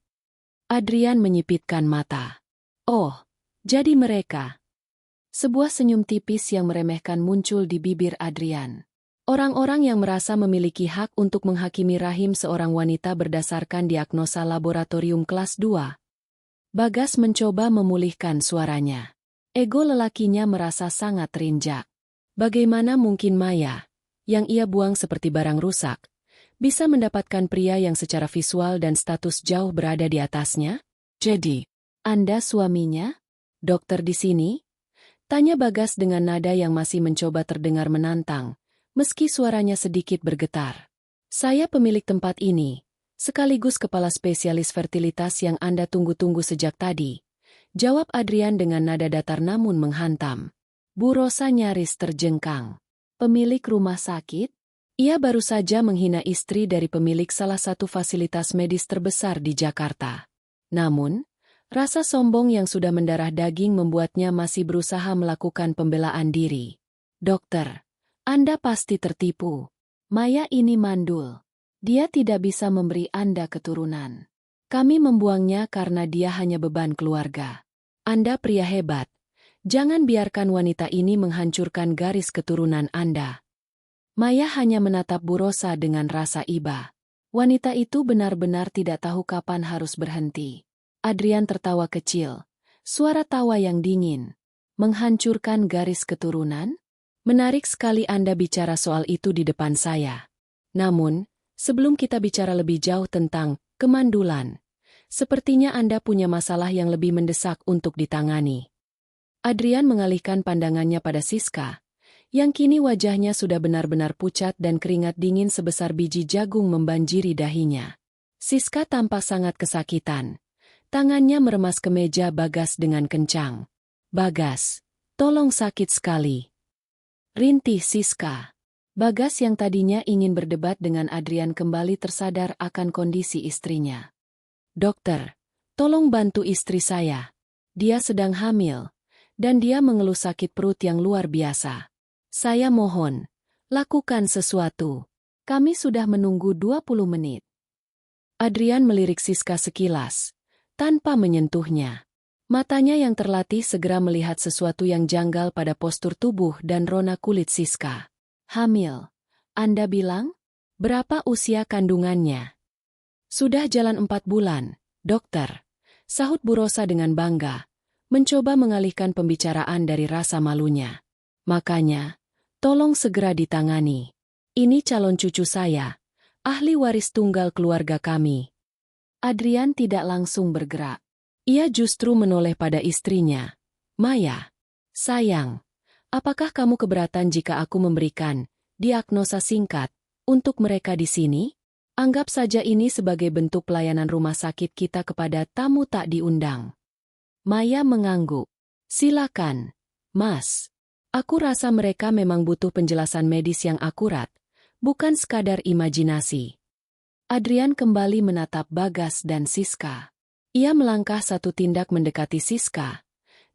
Adrian menyipitkan mata. Oh, jadi mereka. Sebuah senyum tipis yang meremehkan muncul di bibir Adrian. Orang-orang yang merasa memiliki hak untuk menghakimi rahim seorang wanita berdasarkan diagnosa laboratorium kelas 2. Bagas mencoba memulihkan suaranya. Ego lelakinya merasa sangat terinjak. Bagaimana mungkin Maya, yang ia buang seperti barang rusak, bisa mendapatkan pria yang secara visual dan status jauh berada di atasnya? Jadi, Anda suaminya? Dokter di sini? Tanya Bagas dengan nada yang masih mencoba terdengar menantang, meski suaranya sedikit bergetar. Saya pemilik tempat ini, sekaligus kepala spesialis fertilitas yang Anda tunggu-tunggu sejak tadi. Jawab Adrian dengan nada datar namun menghantam. Bu Rosa nyaris terjengkang. Pemilik rumah sakit? Ia baru saja menghina istri dari pemilik salah satu fasilitas medis terbesar di Jakarta. Namun, rasa sombong yang sudah mendarah daging membuatnya masih berusaha melakukan pembelaan diri. Dokter, Anda pasti tertipu. Maya ini mandul. Dia tidak bisa memberi Anda keturunan. Kami membuangnya karena dia hanya beban keluarga. Anda pria hebat. Jangan biarkan wanita ini menghancurkan garis keturunan Anda. Maya hanya menatap Bu Rosa dengan rasa iba. Wanita itu benar-benar tidak tahu kapan harus berhenti. Adrian tertawa kecil. Suara tawa yang dingin. Menghancurkan garis keturunan? Menarik sekali Anda bicara soal itu di depan saya. Namun, sebelum kita bicara lebih jauh tentang kemandulan, sepertinya Anda punya masalah yang lebih mendesak untuk ditangani. Adrian mengalihkan pandangannya pada Siska, yang kini wajahnya sudah benar-benar pucat dan keringat dingin sebesar biji jagung membanjiri dahinya. Siska tampak sangat kesakitan. Tangannya meremas ke meja Bagas dengan kencang. Bagas, tolong sakit sekali. Rintih Siska. Bagas yang tadinya ingin berdebat dengan Adrian kembali tersadar akan kondisi istrinya. Dokter, tolong bantu istri saya. Dia sedang hamil, dan dia mengeluh sakit perut yang luar biasa. Saya mohon, lakukan sesuatu. Kami sudah menunggu 20 menit. Adrian melirik Siska sekilas, tanpa menyentuhnya. Matanya yang terlatih segera melihat sesuatu yang janggal pada postur tubuh dan rona kulit Siska. Hamil. Anda bilang? Berapa usia kandungannya? Sudah jalan 4 bulan, dokter. Sahut Bu Rosa dengan bangga, mencoba mengalihkan pembicaraan dari rasa malunya. Makanya, tolong segera ditangani. Ini calon cucu saya, ahli waris tunggal keluarga kami. Adrian tidak langsung bergerak. Ia justru menoleh pada istrinya. Maya, sayang. Apakah kamu keberatan jika aku memberikan diagnosa singkat untuk mereka di sini? Anggap saja ini sebagai bentuk pelayanan rumah sakit kita kepada tamu tak diundang. Maya mengangguk. Silakan, Mas. Aku rasa mereka memang butuh penjelasan medis yang akurat, bukan sekadar imajinasi. Adrian kembali menatap Bagas dan Siska. Ia melangkah satu tindak mendekati Siska,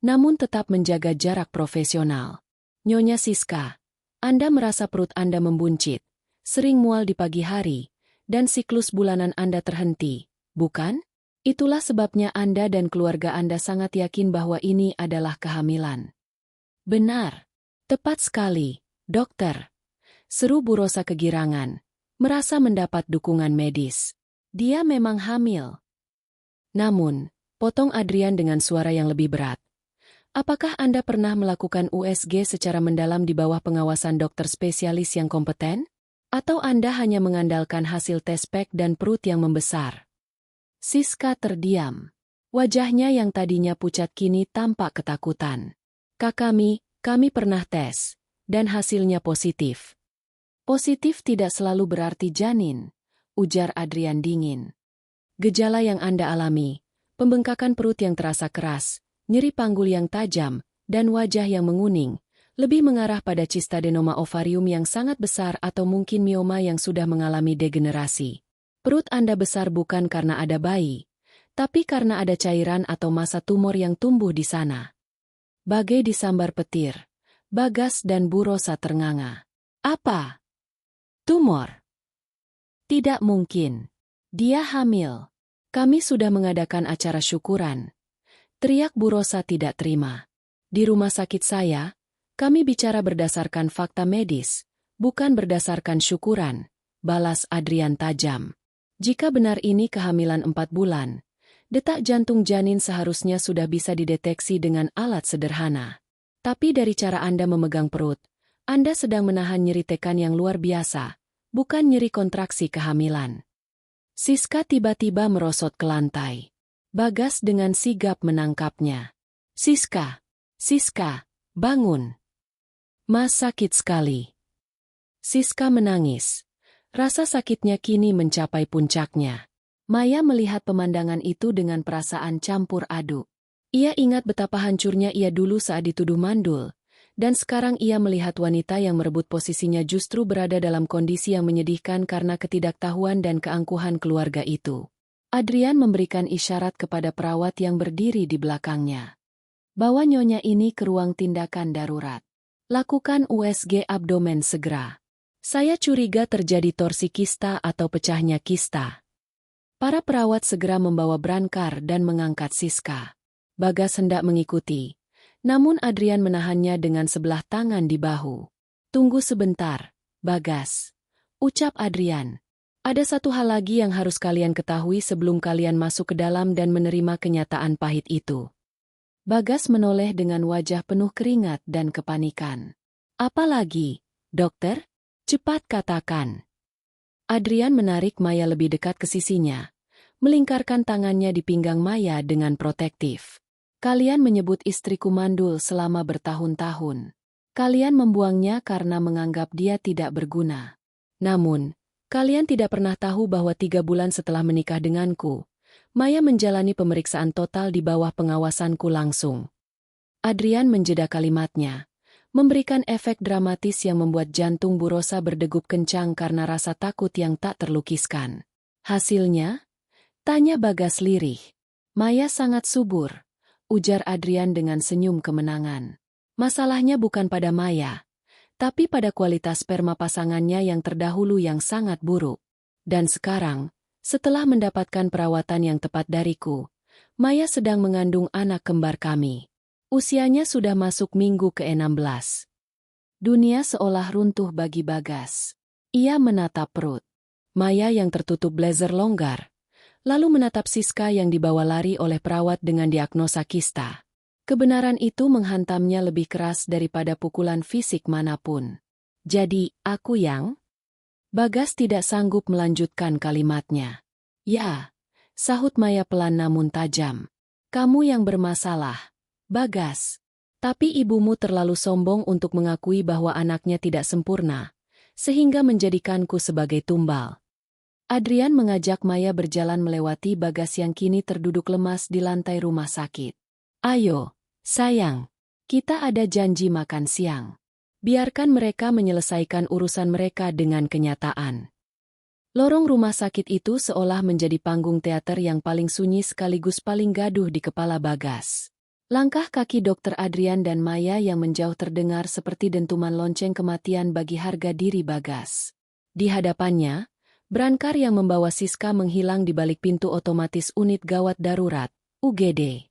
namun tetap menjaga jarak profesional. Nyonya Siska, Anda merasa perut Anda membuncit, sering mual di pagi hari, dan siklus bulanan Anda terhenti, bukan? Itulah sebabnya Anda dan keluarga Anda sangat yakin bahwa ini adalah kehamilan. Benar. Tepat sekali, dokter. Seru Bu Rosa kegirangan, merasa mendapat dukungan medis. Dia memang hamil. Namun, potong Adrian dengan suara yang lebih berat. Apakah Anda pernah melakukan USG secara mendalam di bawah pengawasan dokter spesialis yang kompeten? Atau Anda hanya mengandalkan hasil tes PEC dan perut yang membesar? Siska terdiam. Wajahnya yang tadinya pucat kini tampak ketakutan. "Kak kami pernah tes, dan hasilnya positif." "Positif tidak selalu berarti janin," ujar Adrian dingin. "Gejala yang Anda alami, pembengkakan perut yang terasa keras, nyeri panggul yang tajam, dan wajah yang menguning, lebih mengarah pada cistadenoma ovarium yang sangat besar atau mungkin mioma yang sudah mengalami degenerasi. Perut Anda besar bukan karena ada bayi, tapi karena ada cairan atau massa tumor yang tumbuh di sana." Bagai disambar petir, Bagas dan Bu Rosa ternganga. "Apa? Tumor? Tidak mungkin. Dia hamil. Kami sudah mengadakan acara syukuran," teriak Bu Rosa tidak terima. "Di rumah sakit saya, kami bicara berdasarkan fakta medis, bukan berdasarkan syukuran," balas Adrian tajam. "Jika benar ini kehamilan 4 bulan, detak jantung janin seharusnya sudah bisa dideteksi dengan alat sederhana. Tapi dari cara Anda memegang perut, Anda sedang menahan nyeri tekan yang luar biasa, bukan nyeri kontraksi kehamilan." Siska tiba-tiba merosot ke lantai. Bagas dengan sigap menangkapnya. Siska, bangun. Mas sakit sekali." Siska menangis. Rasa sakitnya kini mencapai puncaknya. Maya melihat pemandangan itu dengan perasaan campur aduk. Ia ingat betapa hancurnya ia dulu saat dituduh mandul, dan sekarang ia melihat wanita yang merebut posisinya justru berada dalam kondisi yang menyedihkan karena ketidaktahuan dan keangkuhan keluarga itu. Adrian memberikan isyarat kepada perawat yang berdiri di belakangnya. "Bawa nyonya ini ke ruang tindakan darurat. Lakukan USG abdomen segera. Saya curiga terjadi torsi kista atau pecahnya kista." Para perawat segera membawa Brankar dan mengangkat Siska. Bagas hendak mengikuti, namun Adrian menahannya dengan sebelah tangan di bahu. "Tunggu sebentar, Bagas," ucap Adrian. "Ada satu hal lagi yang harus kalian ketahui sebelum kalian masuk ke dalam dan menerima kenyataan pahit itu." Bagas menoleh dengan wajah penuh keringat dan kepanikan. "Apa lagi, dokter? Cepat katakan." Adrian menarik Maya lebih dekat ke sisinya, melingkarkan tangannya di pinggang Maya dengan protektif. "Kalian menyebut istriku mandul selama bertahun-tahun. Kalian membuangnya karena menganggap dia tidak berguna. Namun, kalian tidak pernah tahu bahwa 3 bulan setelah menikah denganku, Maya menjalani pemeriksaan total di bawah pengawasanku langsung." Adrian menjeda kalimatnya, memberikan efek dramatis yang membuat jantung Bu Rosa berdegup kencang karena rasa takut yang tak terlukiskan. "Hasilnya?" tanya Bagas lirih. "Maya sangat subur," ujar Adrian dengan senyum kemenangan. "Masalahnya bukan pada Maya, tapi pada kualitas sperma pasangannya yang terdahulu yang sangat buruk. Dan sekarang, setelah mendapatkan perawatan yang tepat dariku, Maya sedang mengandung anak kembar kami. Usianya sudah masuk minggu ke-16. Dunia seolah runtuh bagi Bagas. Ia menatap perut Maya yang tertutup blazer longgar, lalu menatap Siska yang dibawa lari oleh perawat dengan diagnosa kista. Kebenaran itu menghantamnya lebih keras daripada pukulan fisik manapun. "Jadi, aku yang..." Bagas tidak sanggup melanjutkan kalimatnya. "Ya," sahut Maya pelan namun tajam. "Kamu yang bermasalah, Bagas. Tapi ibumu terlalu sombong untuk mengakui bahwa anaknya tidak sempurna, sehingga menjadikanku sebagai tumbal." Adrian mengajak Maya berjalan melewati Bagas yang kini terduduk lemas di lantai rumah sakit. "Ayo, sayang. Kita ada janji makan siang. Biarkan mereka menyelesaikan urusan mereka dengan kenyataan." Lorong rumah sakit itu seolah menjadi panggung teater yang paling sunyi sekaligus paling gaduh di kepala Bagas. Langkah kaki Dr. Adrian dan Maya yang menjauh terdengar seperti dentuman lonceng kematian bagi harga diri Bagas. Di hadapannya, Brankar yang membawa Siska menghilang di balik pintu otomatis unit gawat darurat, UGD.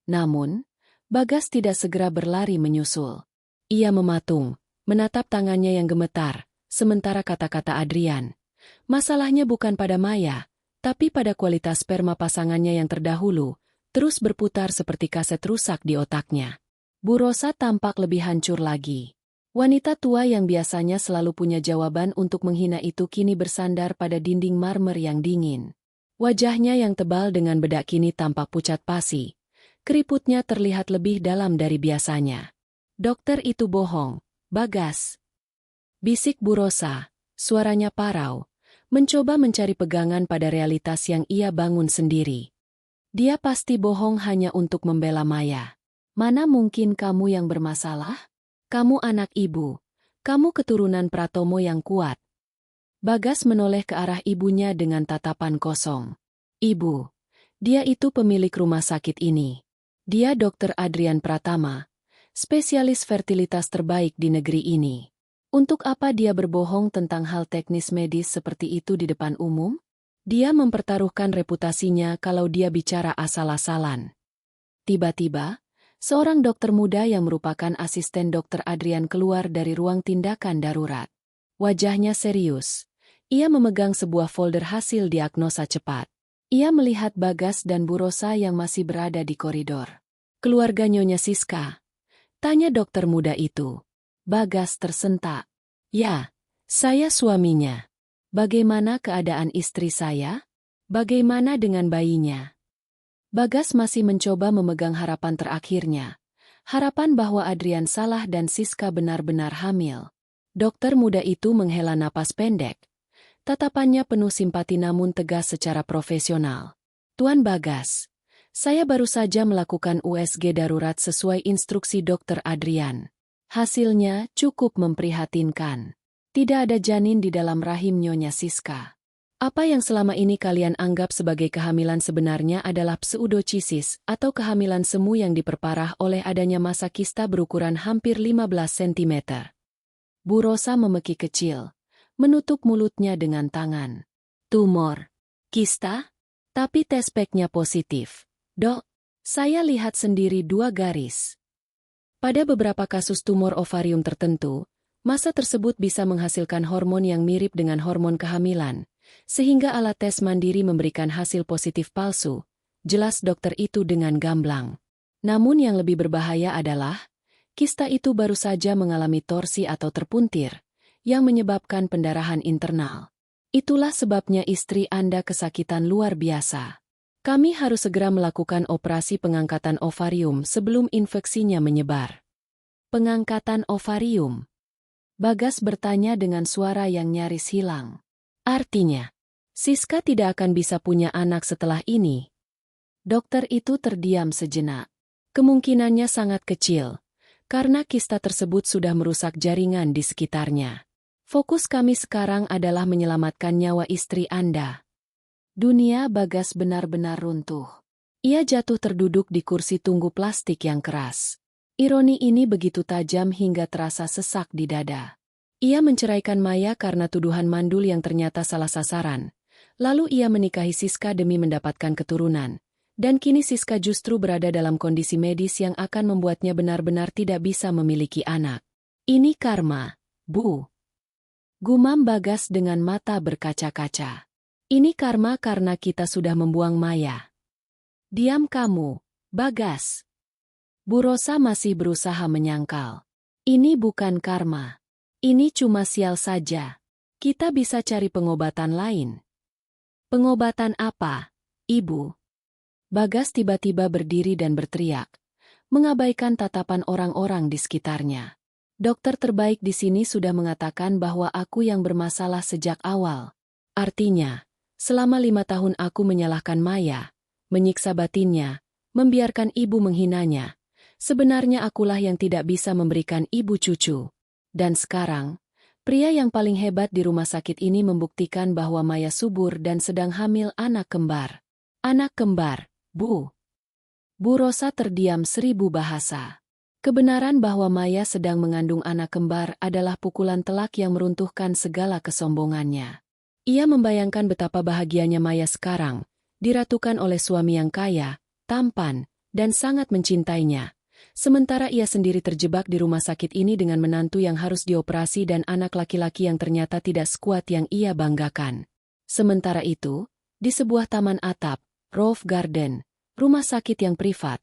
Namun, Bagas tidak segera berlari menyusul. Ia mematung, menatap tangannya yang gemetar, sementara kata-kata Adrian, "Masalahnya bukan pada Maya, tapi pada kualitas sperma pasangannya yang terdahulu," terus berputar seperti kaset rusak di otaknya. Bu Rosa tampak lebih hancur lagi. Wanita tua yang biasanya selalu punya jawaban untuk menghina itu kini bersandar pada dinding marmer yang dingin. Wajahnya yang tebal dengan bedak kini tampak pucat pasi. Keriputnya terlihat lebih dalam dari biasanya. Dokter itu bohong, Bagas. Bisik Bu Rosa, suaranya parau, mencoba mencari pegangan pada realitas yang ia bangun sendiri. Dia pasti bohong hanya untuk membela Maya. Mana mungkin kamu yang bermasalah? Kamu anak ibu. Kamu keturunan Pratomo yang kuat. Bagas menoleh ke arah ibunya dengan tatapan kosong. Ibu, dia itu pemilik rumah sakit ini. Dia Dr. Adrian Pratama, spesialis fertilitas terbaik di negeri ini. Untuk apa dia berbohong tentang hal teknis medis seperti itu di depan umum? Dia mempertaruhkan reputasinya kalau dia bicara asal-asalan. Tiba-tiba, seorang dokter muda yang merupakan asisten Dr. Adrian keluar dari ruang tindakan darurat. Wajahnya serius. Ia memegang sebuah folder hasil diagnosa cepat. Ia melihat Bagas dan Bu Rosa yang masih berada di koridor. Keluarga Nyonya Siska? Tanya dokter muda itu. Bagas tersentak. Ya, saya suaminya. Bagaimana keadaan istri saya? Bagaimana dengan bayinya? Bagas masih mencoba memegang harapan terakhirnya. Harapan bahwa Adrian salah dan Siska benar-benar hamil. Dokter muda itu menghela napas pendek. Tatapannya penuh simpati namun tegas secara profesional. Tuan Bagas, saya baru saja melakukan USG darurat sesuai instruksi Dr. Adrian. Hasilnya cukup memprihatinkan. Tidak ada janin di dalam rahim Nyonya Siska. Apa yang selama ini kalian anggap sebagai kehamilan sebenarnya adalah pseudocisis atau kehamilan semu yang diperparah oleh adanya massa kista berukuran hampir 15 cm. Bu Rosa memekik kecil. Menutup mulutnya dengan tangan. Tumor. Kista? Tapi tes packnya positif. Dok, saya lihat sendiri 2 garis. Pada beberapa kasus tumor ovarium tertentu, massa tersebut bisa menghasilkan hormon yang mirip dengan hormon kehamilan, sehingga alat tes mandiri memberikan hasil positif palsu, jelas dokter itu dengan gamblang. Namun yang lebih berbahaya adalah, kista itu baru saja mengalami torsi atau terpuntir, yang menyebabkan pendarahan internal. Itulah sebabnya istri Anda kesakitan luar biasa. Kami harus segera melakukan operasi pengangkatan ovarium sebelum infeksinya menyebar. Pengangkatan ovarium? Bagas bertanya dengan suara yang nyaris hilang. Artinya, Siska tidak akan bisa punya anak setelah ini. Dokter itu terdiam sejenak. Kemungkinannya sangat kecil, karena kista tersebut sudah merusak jaringan di sekitarnya. Fokus kami sekarang adalah menyelamatkan nyawa istri Anda. Dunia Bagas benar-benar runtuh. Ia jatuh terduduk di kursi tunggu plastik yang keras. Ironi ini begitu tajam hingga terasa sesak di dada. Ia menceraikan Maya karena tuduhan mandul yang ternyata salah sasaran. Lalu ia menikahi Siska demi mendapatkan keturunan. Dan kini Siska justru berada dalam kondisi medis yang akan membuatnya benar-benar tidak bisa memiliki anak. Ini karma, Bu. Gumam Bagas dengan mata berkaca-kaca. Ini karma karena kita sudah membuang Maya. Diam kamu, Bagas. Bu Rosa masih berusaha menyangkal. Ini bukan karma. Ini cuma sial saja. Kita bisa cari pengobatan lain. Pengobatan apa, Ibu? Bagas tiba-tiba berdiri dan berteriak, mengabaikan tatapan orang-orang di sekitarnya. Dokter terbaik di sini sudah mengatakan bahwa aku yang bermasalah sejak awal. Artinya, selama 5 tahun aku menyalahkan Maya, menyiksa batinnya, membiarkan ibu menghinanya. Sebenarnya akulah yang tidak bisa memberikan ibu cucu. Dan sekarang, pria yang paling hebat di rumah sakit ini membuktikan bahwa Maya subur dan sedang hamil anak kembar. Anak kembar, Bu. Bu Rosa terdiam 1000 bahasa. Kebenaran bahwa Maya sedang mengandung anak kembar adalah pukulan telak yang meruntuhkan segala kesombongannya. Ia membayangkan betapa bahagianya Maya sekarang, diratukan oleh suami yang kaya, tampan, dan sangat mencintainya. Sementara ia sendiri terjebak di rumah sakit ini dengan menantu yang harus dioperasi dan anak laki-laki yang ternyata tidak sekuat yang ia banggakan. Sementara itu, di sebuah taman atap, Roof Garden, rumah sakit yang privat,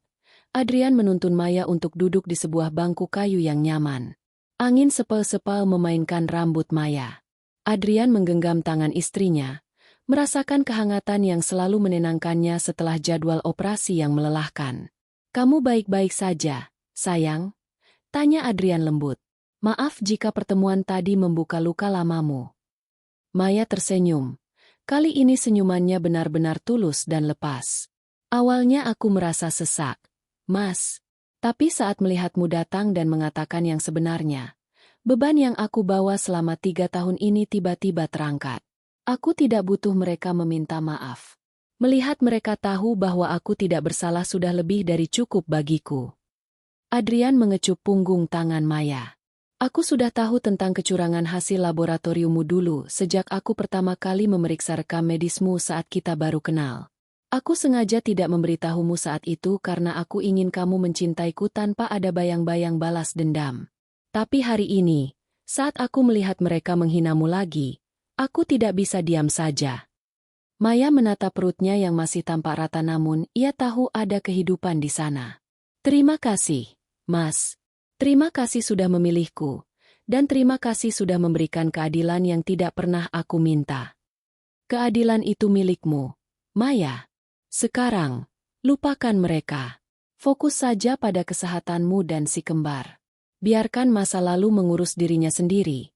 Adrian menuntun Maya untuk duduk di sebuah bangku kayu yang nyaman. Angin sepel-sepel memainkan rambut Maya. Adrian menggenggam tangan istrinya, merasakan kehangatan yang selalu menenangkannya setelah jadwal operasi yang melelahkan. "Kamu baik-baik saja, sayang?" tanya Adrian lembut. "Maaf jika pertemuan tadi membuka luka lamamu." Maya tersenyum. Kali ini senyumannya benar-benar tulus dan lepas. "Awalnya aku merasa sesak, Mas. Tapi saat melihatmu datang dan mengatakan yang sebenarnya, beban yang aku bawa selama 3 tahun ini tiba-tiba terangkat. Aku tidak butuh mereka meminta maaf. Melihat mereka tahu bahwa aku tidak bersalah sudah lebih dari cukup bagiku." Adrian mengecup punggung tangan Maya. "Aku sudah tahu tentang kecurangan hasil laboratoriummu dulu sejak aku pertama kali memeriksa rekam medismu saat kita baru kenal. Aku sengaja tidak memberitahumu saat itu karena aku ingin kamu mencintaiku tanpa ada bayang-bayang balas dendam. Tapi hari ini, saat aku melihat mereka menghinamu lagi, aku tidak bisa diam saja." Maya menatap perutnya yang masih tampak rata namun ia tahu ada kehidupan di sana. "Terima kasih, Mas. Terima kasih sudah memilihku. Dan terima kasih sudah memberikan keadilan yang tidak pernah aku minta." "Keadilan itu milikmu, Maya. Sekarang, lupakan mereka. Fokus saja pada kesehatanmu dan si kembar. Biarkan masa lalu mengurus dirinya sendiri,"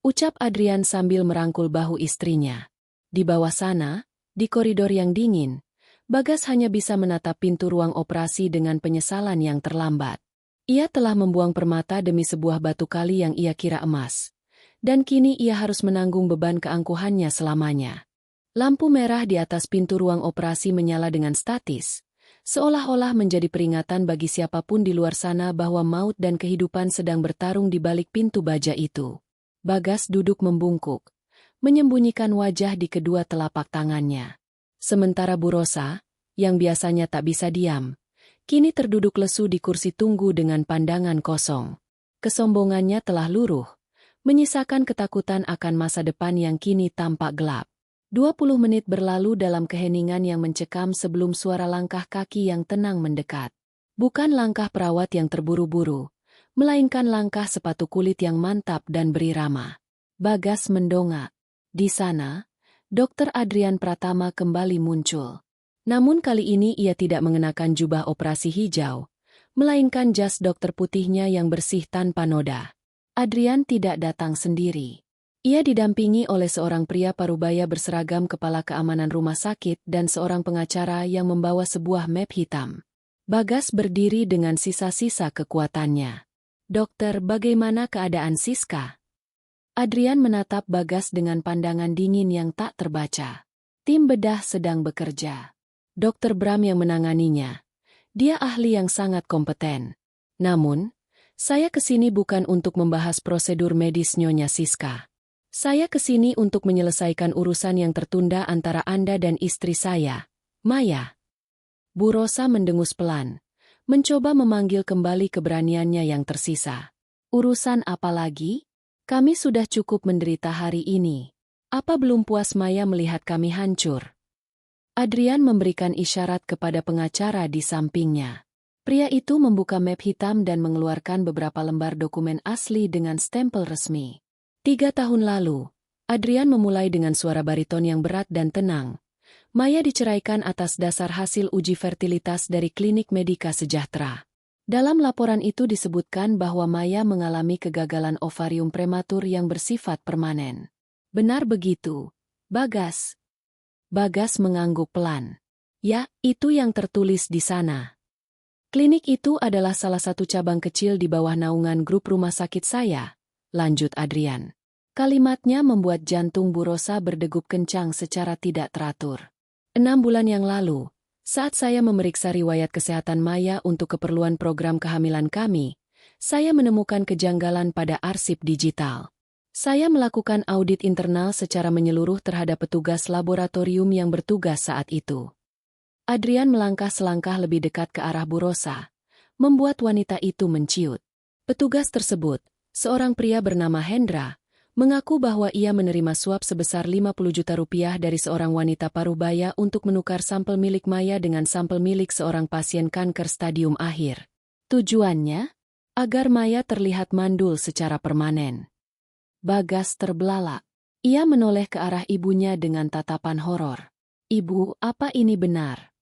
ucap Adrian sambil merangkul bahu istrinya. Di bawah sana, di koridor yang dingin, Bagas hanya bisa menatap pintu ruang operasi dengan penyesalan yang terlambat. Ia telah membuang permata demi sebuah batu kali yang ia kira emas. Dan kini ia harus menanggung beban keangkuhannya selamanya. Lampu merah di atas pintu ruang operasi menyala dengan statis, seolah-olah menjadi peringatan bagi siapapun di luar sana bahwa maut dan kehidupan sedang bertarung di balik pintu baja itu. Bagas duduk membungkuk, menyembunyikan wajah di kedua telapak tangannya. Sementara Bu Rosa, yang biasanya tak bisa diam, kini terduduk lesu di kursi tunggu dengan pandangan kosong. Kesombongannya telah luruh, menyisakan ketakutan akan masa depan yang kini tampak gelap. 20 menit berlalu dalam keheningan yang mencekam sebelum suara langkah kaki yang tenang mendekat. Bukan langkah perawat yang terburu-buru, melainkan langkah sepatu kulit yang mantap dan berirama. Bagas mendongak. Di sana, Dr. Adrian Pratama kembali muncul. Namun kali ini ia tidak mengenakan jubah operasi hijau, melainkan jas dokter putihnya yang bersih tanpa noda. Adrian tidak datang sendiri. Ia didampingi oleh seorang pria parubaya berseragam kepala keamanan rumah sakit dan seorang pengacara yang membawa sebuah map hitam. Bagas berdiri dengan sisa-sisa kekuatannya. "Dokter, bagaimana keadaan Siska?" Adrian menatap Bagas dengan pandangan dingin yang tak terbaca. "Tim bedah sedang bekerja. Dr. Bram yang menanganinya. Dia ahli yang sangat kompeten. Namun, saya kesini bukan untuk membahas prosedur medis Nyonya Siska. Saya kesini untuk menyelesaikan urusan yang tertunda antara Anda dan istri saya, Maya." Bu Rosa mendengus pelan, mencoba memanggil kembali keberaniannya yang tersisa. "Urusan apa lagi? Kami sudah cukup menderita hari ini. Apa belum puas Maya melihat kami hancur?" Adrian memberikan isyarat kepada pengacara di sampingnya. Pria itu membuka map hitam dan mengeluarkan beberapa lembar dokumen asli dengan stempel resmi. 3 tahun lalu, Adrian memulai dengan suara bariton yang berat dan tenang. Maya diceraikan atas dasar hasil uji fertilitas dari Klinik Medika Sejahtera. Dalam laporan itu disebutkan bahwa Maya mengalami kegagalan ovarium prematur yang bersifat permanen. "Benar begitu, Bagas?" Bagas mengangguk pelan. "Ya, itu yang tertulis di sana. Klinik itu adalah salah satu cabang kecil di bawah naungan grup rumah sakit saya," lanjut Adrian. Kalimatnya membuat jantung Bu Rosa berdegup kencang secara tidak teratur. 6 bulan yang lalu, saat saya memeriksa riwayat kesehatan Maya untuk keperluan program kehamilan kami, saya menemukan kejanggalan pada arsip digital. Saya melakukan audit internal secara menyeluruh terhadap petugas laboratorium yang bertugas saat itu. Adrian melangkah selangkah lebih dekat ke arah Bu Rosa, membuat wanita itu menciut. Petugas tersebut, seorang pria bernama Hendra, mengaku bahwa ia menerima suap sebesar 50 juta rupiah dari seorang wanita parubaya untuk menukar sampel milik Maya dengan sampel milik seorang pasien kanker stadium akhir. Tujuannya? Agar Maya terlihat mandul secara permanen. Bagas terbelalak. Ia menoleh ke arah ibunya dengan tatapan horor. Ibu, apa ini benar?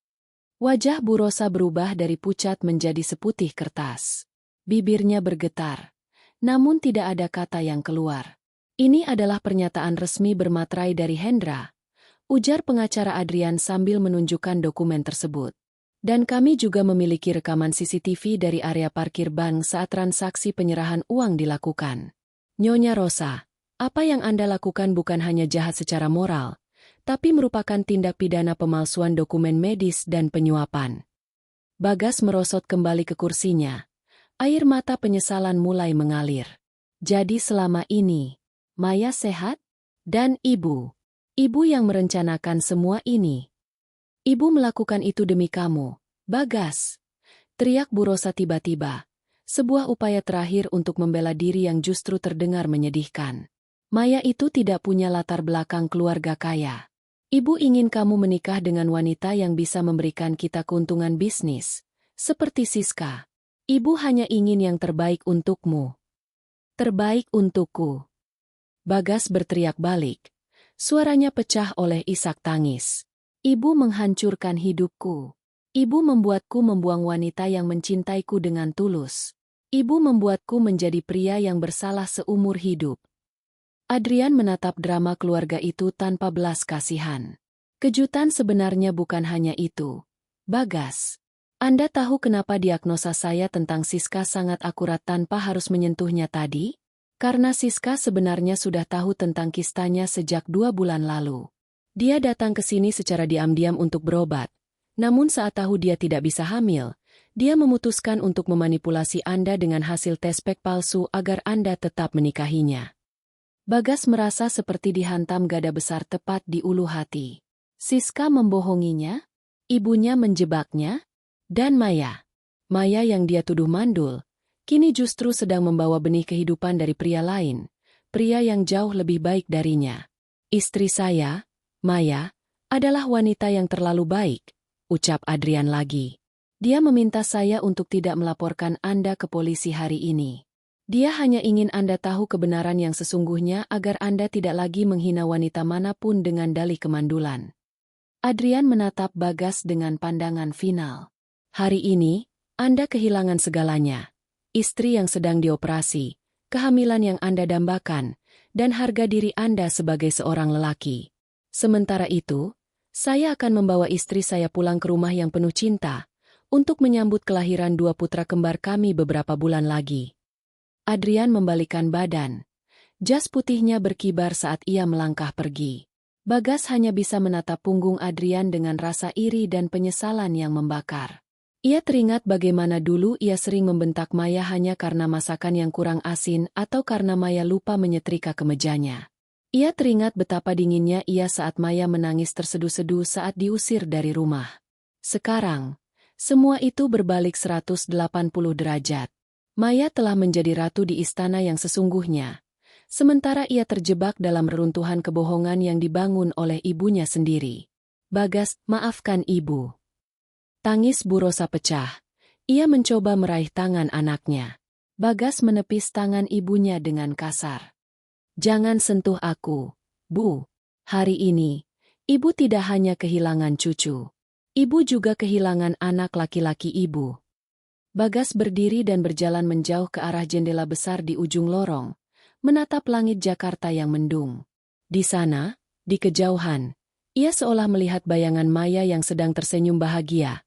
Wajah Bu Rosa berubah dari pucat menjadi seputih kertas. Bibirnya bergetar. Namun tidak ada kata yang keluar. Ini adalah pernyataan resmi bermaterai dari Hendra, ujar pengacara Adrian sambil menunjukkan dokumen tersebut. Dan kami juga memiliki rekaman CCTV dari area parkir bank saat transaksi penyerahan uang dilakukan. Nyonya Rosa, apa yang Anda lakukan bukan hanya jahat secara moral, tapi merupakan tindak pidana pemalsuan dokumen medis dan penyuapan. Bagas merosot kembali ke kursinya. Air mata penyesalan mulai mengalir. Jadi selama ini, Maya sehat? Dan ibu yang merencanakan semua ini. Ibu melakukan itu demi kamu, Bagas. Teriak Bu Rosa tiba-tiba. Sebuah upaya terakhir untuk membela diri yang justru terdengar menyedihkan. Maya itu tidak punya latar belakang keluarga kaya. Ibu ingin kamu menikah dengan wanita yang bisa memberikan kita keuntungan bisnis, seperti Siska. Ibu hanya ingin yang terbaik untukmu. Terbaik untukku. Bagas berteriak balik. Suaranya pecah oleh isak tangis. Ibu menghancurkan hidupku. Ibu membuatku membuang wanita yang mencintaiku dengan tulus. Ibu membuatku menjadi pria yang bersalah seumur hidup. Adrian menatap drama keluarga itu tanpa belas kasihan. Kejutan sebenarnya bukan hanya itu. Bagas, Anda tahu kenapa diagnosa saya tentang Siska sangat akurat tanpa harus menyentuhnya tadi? Karena Siska sebenarnya sudah tahu tentang kistanya sejak 2 bulan lalu. Dia datang ke sini secara diam-diam untuk berobat. Namun saat tahu dia tidak bisa hamil, dia memutuskan untuk memanipulasi Anda dengan hasil tes pack palsu agar Anda tetap menikahinya. Bagas merasa seperti dihantam gada besar tepat di ulu hati. Siska membohonginya, ibunya menjebaknya, dan Maya yang dia tuduh mandul, kini justru sedang membawa benih kehidupan dari pria lain, pria yang jauh lebih baik darinya. Istri saya, Maya, adalah wanita yang terlalu baik, ucap Adrian lagi. Dia meminta saya untuk tidak melaporkan Anda ke polisi hari ini. Dia hanya ingin Anda tahu kebenaran yang sesungguhnya agar Anda tidak lagi menghina wanita manapun dengan dalih kemandulan. Adrian menatap Bagas dengan pandangan final. Hari ini, Anda kehilangan segalanya. Istri yang sedang dioperasi, kehamilan yang Anda dambakan, dan harga diri Anda sebagai seorang lelaki. Sementara itu, saya akan membawa istri saya pulang ke rumah yang penuh cinta, untuk menyambut kelahiran 2 putra kembar kami beberapa bulan lagi. Adrian membalikkan badan. Jas putihnya berkibar saat ia melangkah pergi. Bagas hanya bisa menatap punggung Adrian dengan rasa iri dan penyesalan yang membakar. Ia teringat bagaimana dulu ia sering membentak Maya hanya karena masakan yang kurang asin atau karena Maya lupa menyetrika kemejanya. Ia teringat betapa dinginnya ia saat Maya menangis terseduh-seduh saat diusir dari rumah. Sekarang, semua itu berbalik 180 derajat. Maya telah menjadi ratu di istana yang sesungguhnya, sementara ia terjebak dalam reruntuhan kebohongan yang dibangun oleh ibunya sendiri. Bagas, maafkan ibu. Tangis Bu Rosa pecah. Ia mencoba meraih tangan anaknya. Bagas menepis tangan ibunya dengan kasar. Jangan sentuh aku, Bu. Hari ini, ibu tidak hanya kehilangan cucu. Ibu juga kehilangan anak laki-laki ibu. Bagas berdiri dan berjalan menjauh ke arah jendela besar di ujung lorong, menatap langit Jakarta yang mendung. Di sana, di kejauhan, ia seolah melihat bayangan Maya yang sedang tersenyum bahagia,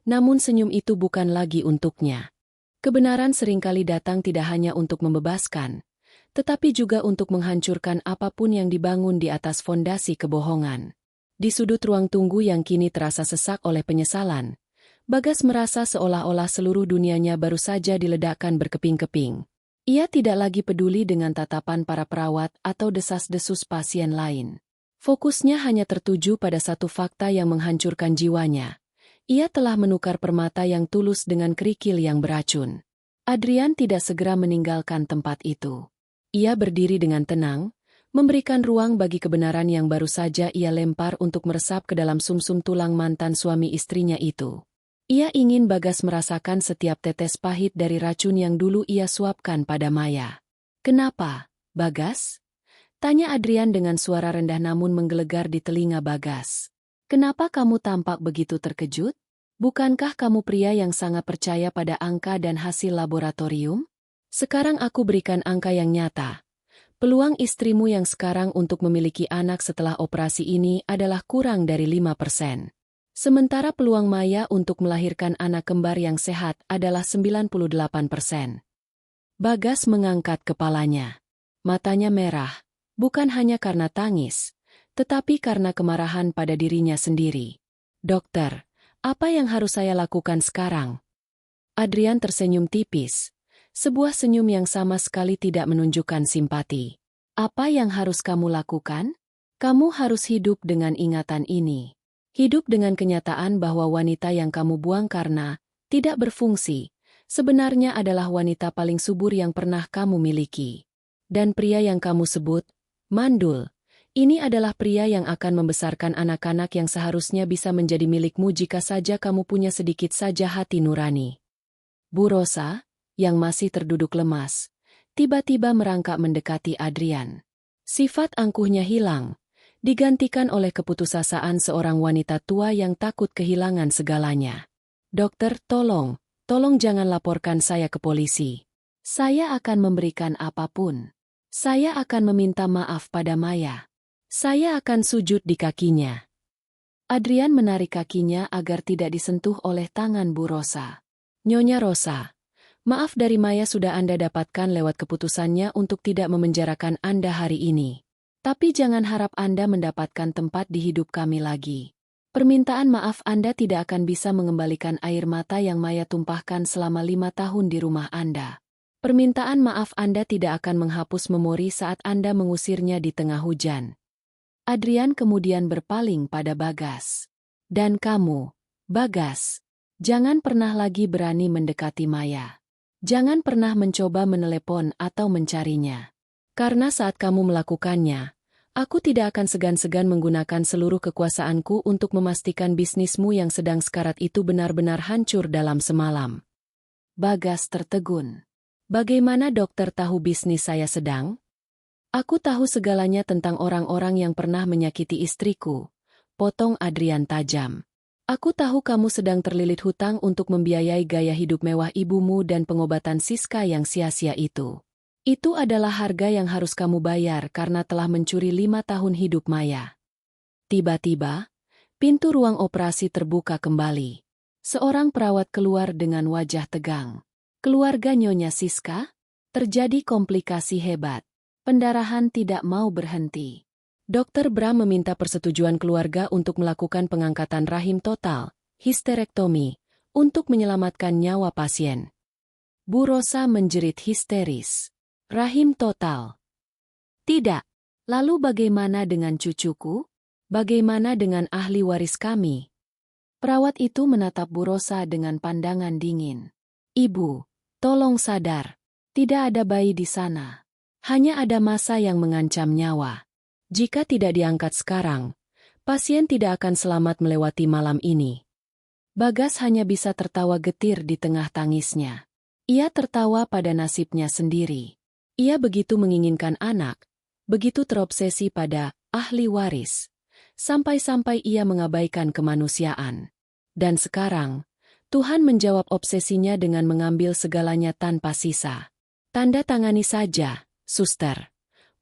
namun senyum itu bukan lagi untuknya. Kebenaran seringkali datang tidak hanya untuk membebaskan, tetapi juga untuk menghancurkan apapun yang dibangun di atas fondasi kebohongan. Di sudut ruang tunggu yang kini terasa sesak oleh penyesalan, Bagas merasa seolah-olah seluruh dunianya baru saja diledakkan berkeping-keping. Ia tidak lagi peduli dengan tatapan para perawat atau desas-desus pasien lain. Fokusnya hanya tertuju pada satu fakta yang menghancurkan jiwanya. Ia telah menukar permata yang tulus dengan kerikil yang beracun. Adrian tidak segera meninggalkan tempat itu. Ia berdiri dengan tenang, memberikan ruang bagi kebenaran yang baru saja ia lempar untuk meresap ke dalam sumsum tulang mantan suami istrinya itu. Ia ingin Bagas merasakan setiap tetes pahit dari racun yang dulu ia suapkan pada Maya. Kenapa, Bagas? Tanya Adrian dengan suara rendah namun menggelegar di telinga Bagas. Kenapa kamu tampak begitu terkejut? Bukankah kamu pria yang sangat percaya pada angka dan hasil laboratorium? Sekarang aku berikan angka yang nyata. Peluang istrimu yang sekarang untuk memiliki anak setelah operasi ini adalah kurang dari 5%. Sementara peluang Maya untuk melahirkan anak kembar yang sehat adalah 98%. Bagas mengangkat kepalanya. Matanya merah. Bukan hanya karena tangis, tetapi karena kemarahan pada dirinya sendiri. Dokter, apa yang harus saya lakukan sekarang? Adrian tersenyum tipis, sebuah senyum yang sama sekali tidak menunjukkan simpati. Apa yang harus kamu lakukan? Kamu harus hidup dengan ingatan ini. Hidup dengan kenyataan bahwa wanita yang kamu buang karena tidak berfungsi, sebenarnya adalah wanita paling subur yang pernah kamu miliki. Dan pria yang kamu sebut mandul, ini adalah pria yang akan membesarkan anak-anak yang seharusnya bisa menjadi milikmu jika saja kamu punya sedikit saja hati nurani. Bu Rosa, yang masih terduduk lemas, tiba-tiba merangkak mendekati Adrian. Sifat angkuhnya hilang, digantikan oleh keputusasaan seorang wanita tua yang takut kehilangan segalanya. Dokter, tolong jangan laporkan saya ke polisi. Saya akan memberikan apapun. Saya akan meminta maaf pada Maya. Saya akan sujud di kakinya. Adrian menarik kakinya agar tidak disentuh oleh tangan Bu Rosa. Nyonya Rosa, maaf dari Maya sudah Anda dapatkan lewat keputusannya untuk tidak memenjarakan Anda hari ini. Tapi jangan harap Anda mendapatkan tempat di hidup kami lagi. Permintaan maaf Anda tidak akan bisa mengembalikan air mata yang Maya tumpahkan selama 5 tahun di rumah Anda. Permintaan maaf Anda tidak akan menghapus memori saat Anda mengusirnya di tengah hujan. Adrian kemudian berpaling pada Bagas. Dan kamu, Bagas, jangan pernah lagi berani mendekati Maya. Jangan pernah mencoba menelepon atau mencarinya. Karena saat kamu melakukannya, aku tidak akan segan-segan menggunakan seluruh kekuasaanku untuk memastikan bisnismu yang sedang sekarat itu benar-benar hancur dalam semalam. Bagas tertegun. Bagaimana dokter tahu bisnis saya sedang? Aku tahu segalanya tentang orang-orang yang pernah menyakiti istriku, potong Adrian tajam. Aku tahu kamu sedang terlilit hutang untuk membiayai gaya hidup mewah ibumu dan pengobatan Siska yang sia-sia itu. Itu adalah harga yang harus kamu bayar karena telah mencuri 5 tahun hidup Maya. Tiba-tiba, pintu ruang operasi terbuka kembali. Seorang perawat keluar dengan wajah tegang. Keluarga Nyonya Siska? Terjadi komplikasi hebat. Pendarahan tidak mau berhenti. Dokter Bram meminta persetujuan keluarga untuk melakukan pengangkatan rahim total, histerektomi, untuk menyelamatkan nyawa pasien. Bu Rosa menjerit histeris. Rahim total. Tidak. Lalu bagaimana dengan cucuku? Bagaimana dengan ahli waris kami? Perawat itu menatap Bu Rosa dengan pandangan dingin. Ibu, tolong sadar. Tidak ada bayi di sana. Hanya ada massa yang mengancam nyawa. Jika tidak diangkat sekarang, pasien tidak akan selamat melewati malam ini. Bagas hanya bisa tertawa getir di tengah tangisnya. Ia tertawa pada nasibnya sendiri. Ia begitu menginginkan anak, begitu terobsesi pada ahli waris, sampai-sampai ia mengabaikan kemanusiaan. Dan sekarang, Tuhan menjawab obsesinya dengan mengambil segalanya tanpa sisa. Tanda tangani saja, suster.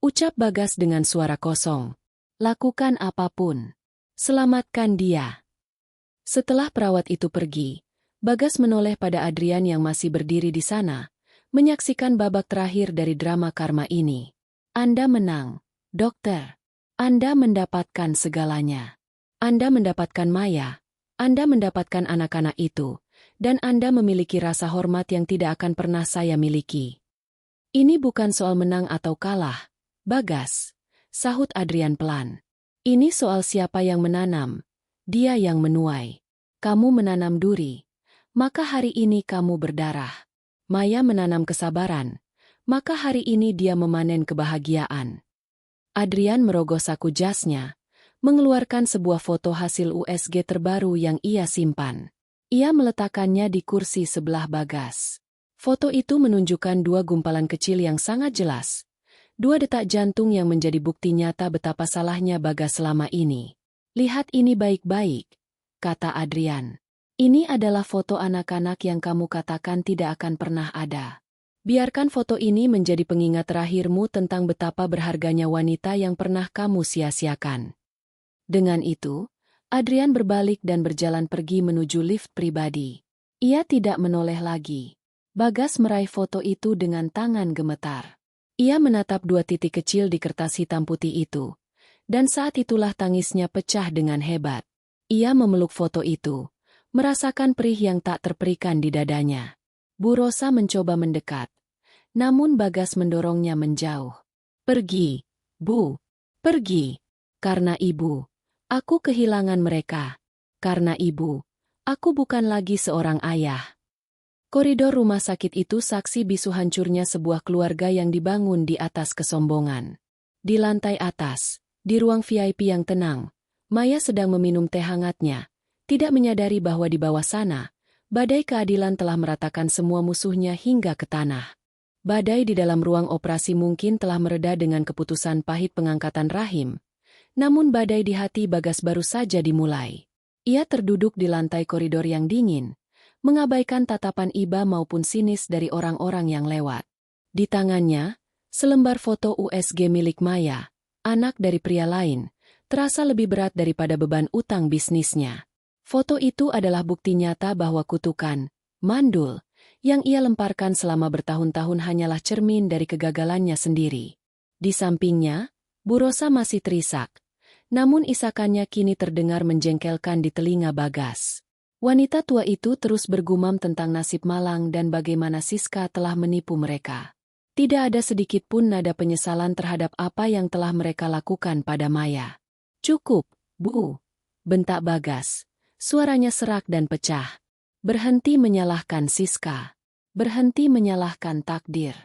Ucap Bagas dengan suara kosong. Lakukan apapun. Selamatkan dia. Setelah perawat itu pergi, Bagas menoleh pada Adrian yang masih berdiri di sana, menyaksikan babak terakhir dari drama karma ini. Anda menang, dokter. Anda mendapatkan segalanya. Anda mendapatkan Maya. Anda mendapatkan anak-anak itu, dan Anda memiliki rasa hormat yang tidak akan pernah saya miliki. Ini bukan soal menang atau kalah, Bagas, sahut Adrian pelan. Ini soal siapa yang menanam, dia yang menuai. Kamu menanam duri, maka hari ini kamu berdarah. Maya menanam kesabaran, maka hari ini dia memanen kebahagiaan. Adrian merogoh saku jasnya, mengeluarkan sebuah foto hasil USG terbaru yang ia simpan. Ia meletakkannya di kursi sebelah Bagas. Foto itu menunjukkan dua gumpalan kecil yang sangat jelas. 2 detak jantung yang menjadi bukti nyata betapa salahnya Bagas selama ini. "Lihat ini baik-baik," kata Adrian. "Ini adalah foto anak-anak yang kamu katakan tidak akan pernah ada. Biarkan foto ini menjadi pengingat terakhirmu tentang betapa berharganya wanita yang pernah kamu sia-siakan." Dengan itu, Adrian berbalik dan berjalan pergi menuju lift pribadi. Ia tidak menoleh lagi. Bagas meraih foto itu dengan tangan gemetar. Ia menatap 2 titik kecil di kertas hitam putih itu. Dan saat itulah tangisnya pecah dengan hebat. Ia memeluk foto itu, merasakan perih yang tak terperikan di dadanya. Bu Rosa mencoba mendekat. Namun Bagas mendorongnya menjauh. "Pergi, Bu. Pergi. Karena Ibu, aku kehilangan mereka. Karena Ibu, aku bukan lagi seorang ayah." Koridor rumah sakit itu saksi bisu hancurnya sebuah keluarga yang dibangun di atas kesombongan. Di lantai atas, di ruang VIP yang tenang, Maya sedang meminum teh hangatnya, tidak menyadari bahwa di bawah sana, badai keadilan telah meratakan semua musuhnya hingga ke tanah. Badai di dalam ruang operasi mungkin telah mereda dengan keputusan pahit pengangkatan rahim, namun badai di hati Bagas baru saja dimulai. Ia terduduk di lantai koridor yang dingin, mengabaikan tatapan iba maupun sinis dari orang-orang yang lewat. Di tangannya, selembar foto USG milik Maya, anak dari pria lain, terasa lebih berat daripada beban utang bisnisnya. Foto itu adalah bukti nyata bahwa kutukan, mandul, yang ia lemparkan selama bertahun-tahun hanyalah cermin dari kegagalannya sendiri. Di sampingnya, Bu Rosa masih terisak, namun isakannya kini terdengar menjengkelkan di telinga Bagas. Wanita tua itu terus bergumam tentang nasib malang dan bagaimana Siska telah menipu mereka. Tidak ada sedikit pun nada penyesalan terhadap apa yang telah mereka lakukan pada Maya. "Cukup, Bu," bentak Bagas. Suaranya serak dan pecah. "Berhenti menyalahkan Siska. Berhenti menyalahkan takdir.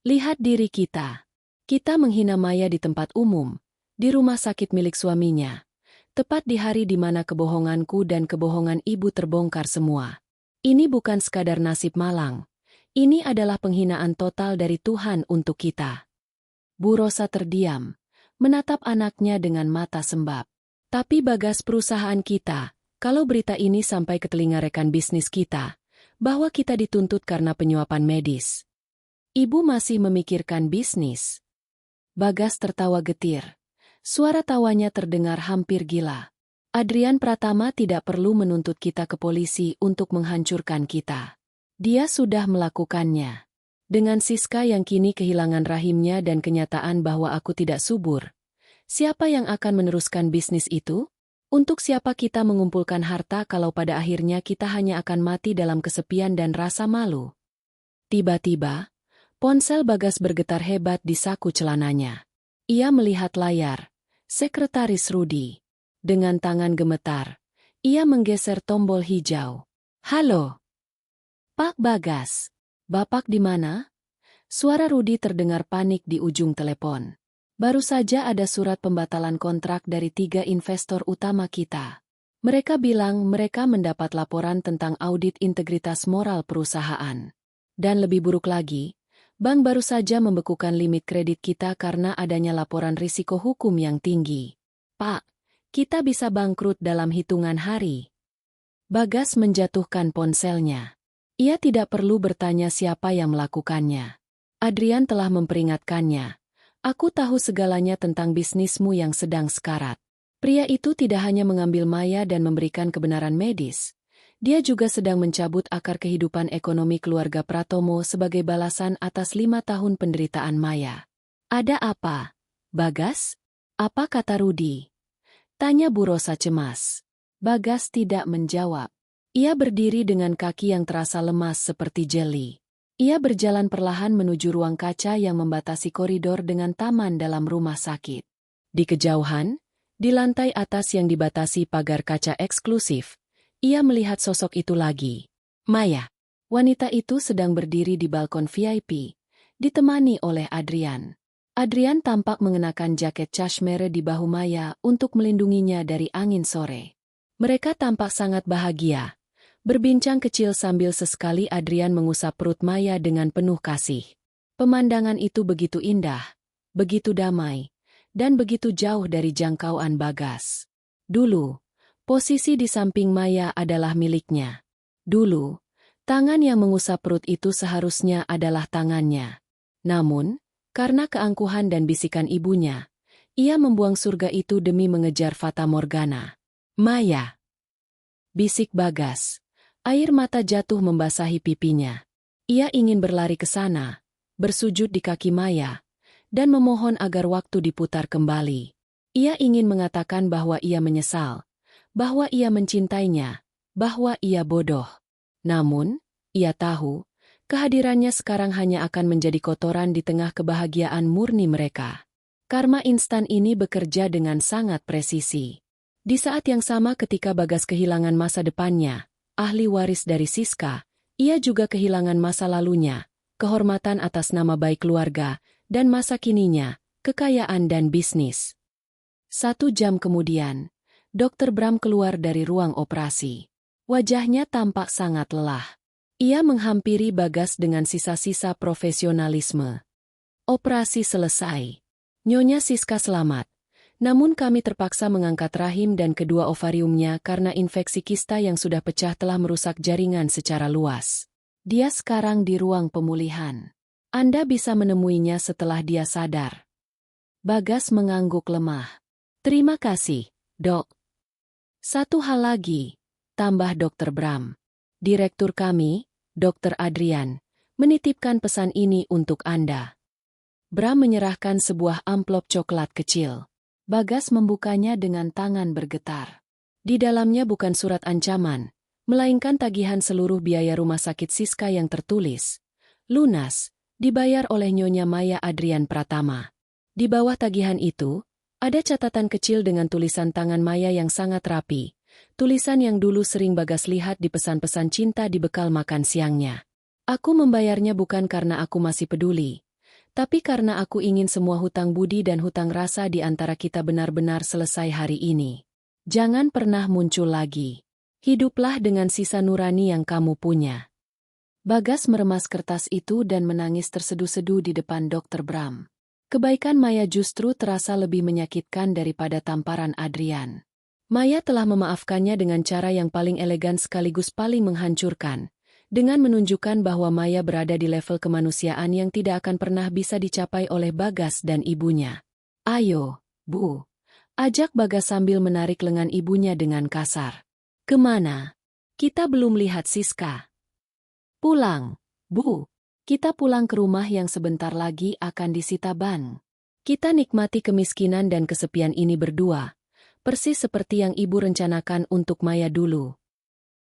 Lihat diri kita. Kita menghina Maya di tempat umum, di rumah sakit milik suaminya. Tepat di hari di mana kebohonganku dan kebohongan ibu terbongkar semua. Ini bukan sekadar nasib malang. Ini adalah penghinaan total dari Tuhan untuk kita." Bu Rosa terdiam, menatap anaknya dengan mata sembab. "Tapi Bagas, perusahaan kita, kalau berita ini sampai ke telinga rekan bisnis kita, bahwa kita dituntut karena penyuapan medis. Ibu masih memikirkan bisnis." Bagas tertawa getir. Suara tawanya terdengar hampir gila. "Adrian Pratama tidak perlu menuntut kita ke polisi untuk menghancurkan kita. Dia sudah melakukannya. Dengan Siska yang kini kehilangan rahimnya dan kenyataan bahwa aku tidak subur, siapa yang akan meneruskan bisnis itu? Untuk siapa kita mengumpulkan harta kalau pada akhirnya kita hanya akan mati dalam kesepian dan rasa malu?" Tiba-tiba, ponsel Bagas bergetar hebat di saku celananya. Ia melihat layar. Sekretaris Rudi. Dengan tangan gemetar, ia menggeser tombol hijau. "Halo, Pak Bagas. Bapak di mana?" Suara Rudi terdengar panik di ujung telepon. "Baru saja ada surat pembatalan kontrak dari 3 investor utama kita. Mereka bilang mereka mendapat laporan tentang audit integritas moral perusahaan. Dan lebih buruk lagi, bank baru saja membekukan limit kredit kita karena adanya laporan risiko hukum yang tinggi. Pak, kita bisa bangkrut dalam hitungan hari." Bagas menjatuhkan ponselnya. Ia tidak perlu bertanya siapa yang melakukannya. Adrian telah memperingatkannya. "Aku tahu segalanya tentang bisnismu yang sedang sekarat." Pria itu tidak hanya mengambil Maya dan memberikan kebenaran medis. Dia juga sedang mencabut akar kehidupan ekonomi keluarga Pratomo sebagai balasan atas 5 tahun penderitaan Maya. "Ada apa, Bagas? Apa kata Rudi?" tanya Bu Rosa cemas. Bagas tidak menjawab. Ia berdiri dengan kaki yang terasa lemas seperti jeli. Ia berjalan perlahan menuju ruang kaca yang membatasi koridor dengan taman dalam rumah sakit. Di kejauhan, di lantai atas yang dibatasi pagar kaca eksklusif, ia melihat sosok itu lagi. Maya. Wanita itu sedang berdiri di balkon VIP, ditemani oleh Adrian. Adrian tampak mengenakan jaket cashmere di bahu Maya untuk melindunginya dari angin sore. Mereka tampak sangat bahagia, berbincang kecil sambil sesekali Adrian mengusap perut Maya dengan penuh kasih. Pemandangan itu begitu indah, begitu damai, dan begitu jauh dari jangkauan Bagas. Dulu, posisi di samping Maya adalah miliknya. Dulu, tangan yang mengusap perut itu seharusnya adalah tangannya. Namun, karena keangkuhan dan bisikan ibunya, ia membuang surga itu demi mengejar Fata Morgana. Maya! Bisik Bagas. Air mata jatuh membasahi pipinya. Ia ingin berlari ke sana, bersujud di kaki Maya, dan memohon agar waktu diputar kembali. Ia ingin mengatakan bahwa ia menyesal, bahwa ia mencintainya, bahwa ia bodoh. Namun, ia tahu, kehadirannya sekarang hanya akan menjadi kotoran di tengah kebahagiaan murni mereka. Karma instan ini bekerja dengan sangat presisi. Di saat yang sama ketika Bagas kehilangan masa depannya, ahli waris dari Siska, ia juga kehilangan masa lalunya, kehormatan atas nama baik keluarga, dan masa kininya, kekayaan dan bisnis. 1 jam kemudian, Dr. Bram keluar dari ruang operasi. Wajahnya tampak sangat lelah. Ia menghampiri Bagas dengan sisa-sisa profesionalisme. Operasi selesai. Nyonya Siska selamat. Namun kami terpaksa mengangkat rahim dan kedua ovariumnya karena infeksi kista yang sudah pecah telah merusak jaringan secara luas. Dia sekarang di ruang pemulihan. Anda bisa menemuinya setelah dia sadar. Bagas mengangguk lemah. Terima kasih, Dok. Satu hal lagi, tambah Dr. Bram. Direktur kami, Dr. Adrian, menitipkan pesan ini untuk Anda. Bram menyerahkan sebuah amplop coklat kecil. Bagas membukanya dengan tangan bergetar. Di dalamnya bukan surat ancaman, melainkan tagihan seluruh biaya rumah sakit Siska yang tertulis. Lunas, dibayar oleh Nyonya Maya Adrian Pratama. Di bawah tagihan itu, ada catatan kecil dengan tulisan tangan Maya yang sangat rapi. Tulisan yang dulu sering Bagas lihat di pesan-pesan cinta di bekal makan siangnya. Aku membayarnya bukan karena aku masih peduli, tapi karena aku ingin semua hutang budi dan hutang rasa di antara kita benar-benar selesai hari ini. Jangan pernah muncul lagi. Hiduplah dengan sisa nurani yang kamu punya. Bagas meremas kertas itu dan menangis terseduh-seduh di depan Dr. Bram. Kebaikan Maya justru terasa lebih menyakitkan daripada tamparan Adrian. Maya telah memaafkannya dengan cara yang paling elegan sekaligus paling menghancurkan, dengan menunjukkan bahwa Maya berada di level kemanusiaan yang tidak akan pernah bisa dicapai oleh Bagas dan ibunya. Ayo, Bu. Ajak Bagas sambil menarik lengan ibunya dengan kasar. Kemana? Kita belum lihat Siska. Pulang, Bu. Kita pulang ke rumah yang sebentar lagi akan disita bank. Kita nikmati kemiskinan dan kesepian ini berdua, persis seperti yang Ibu rencanakan untuk Maya dulu.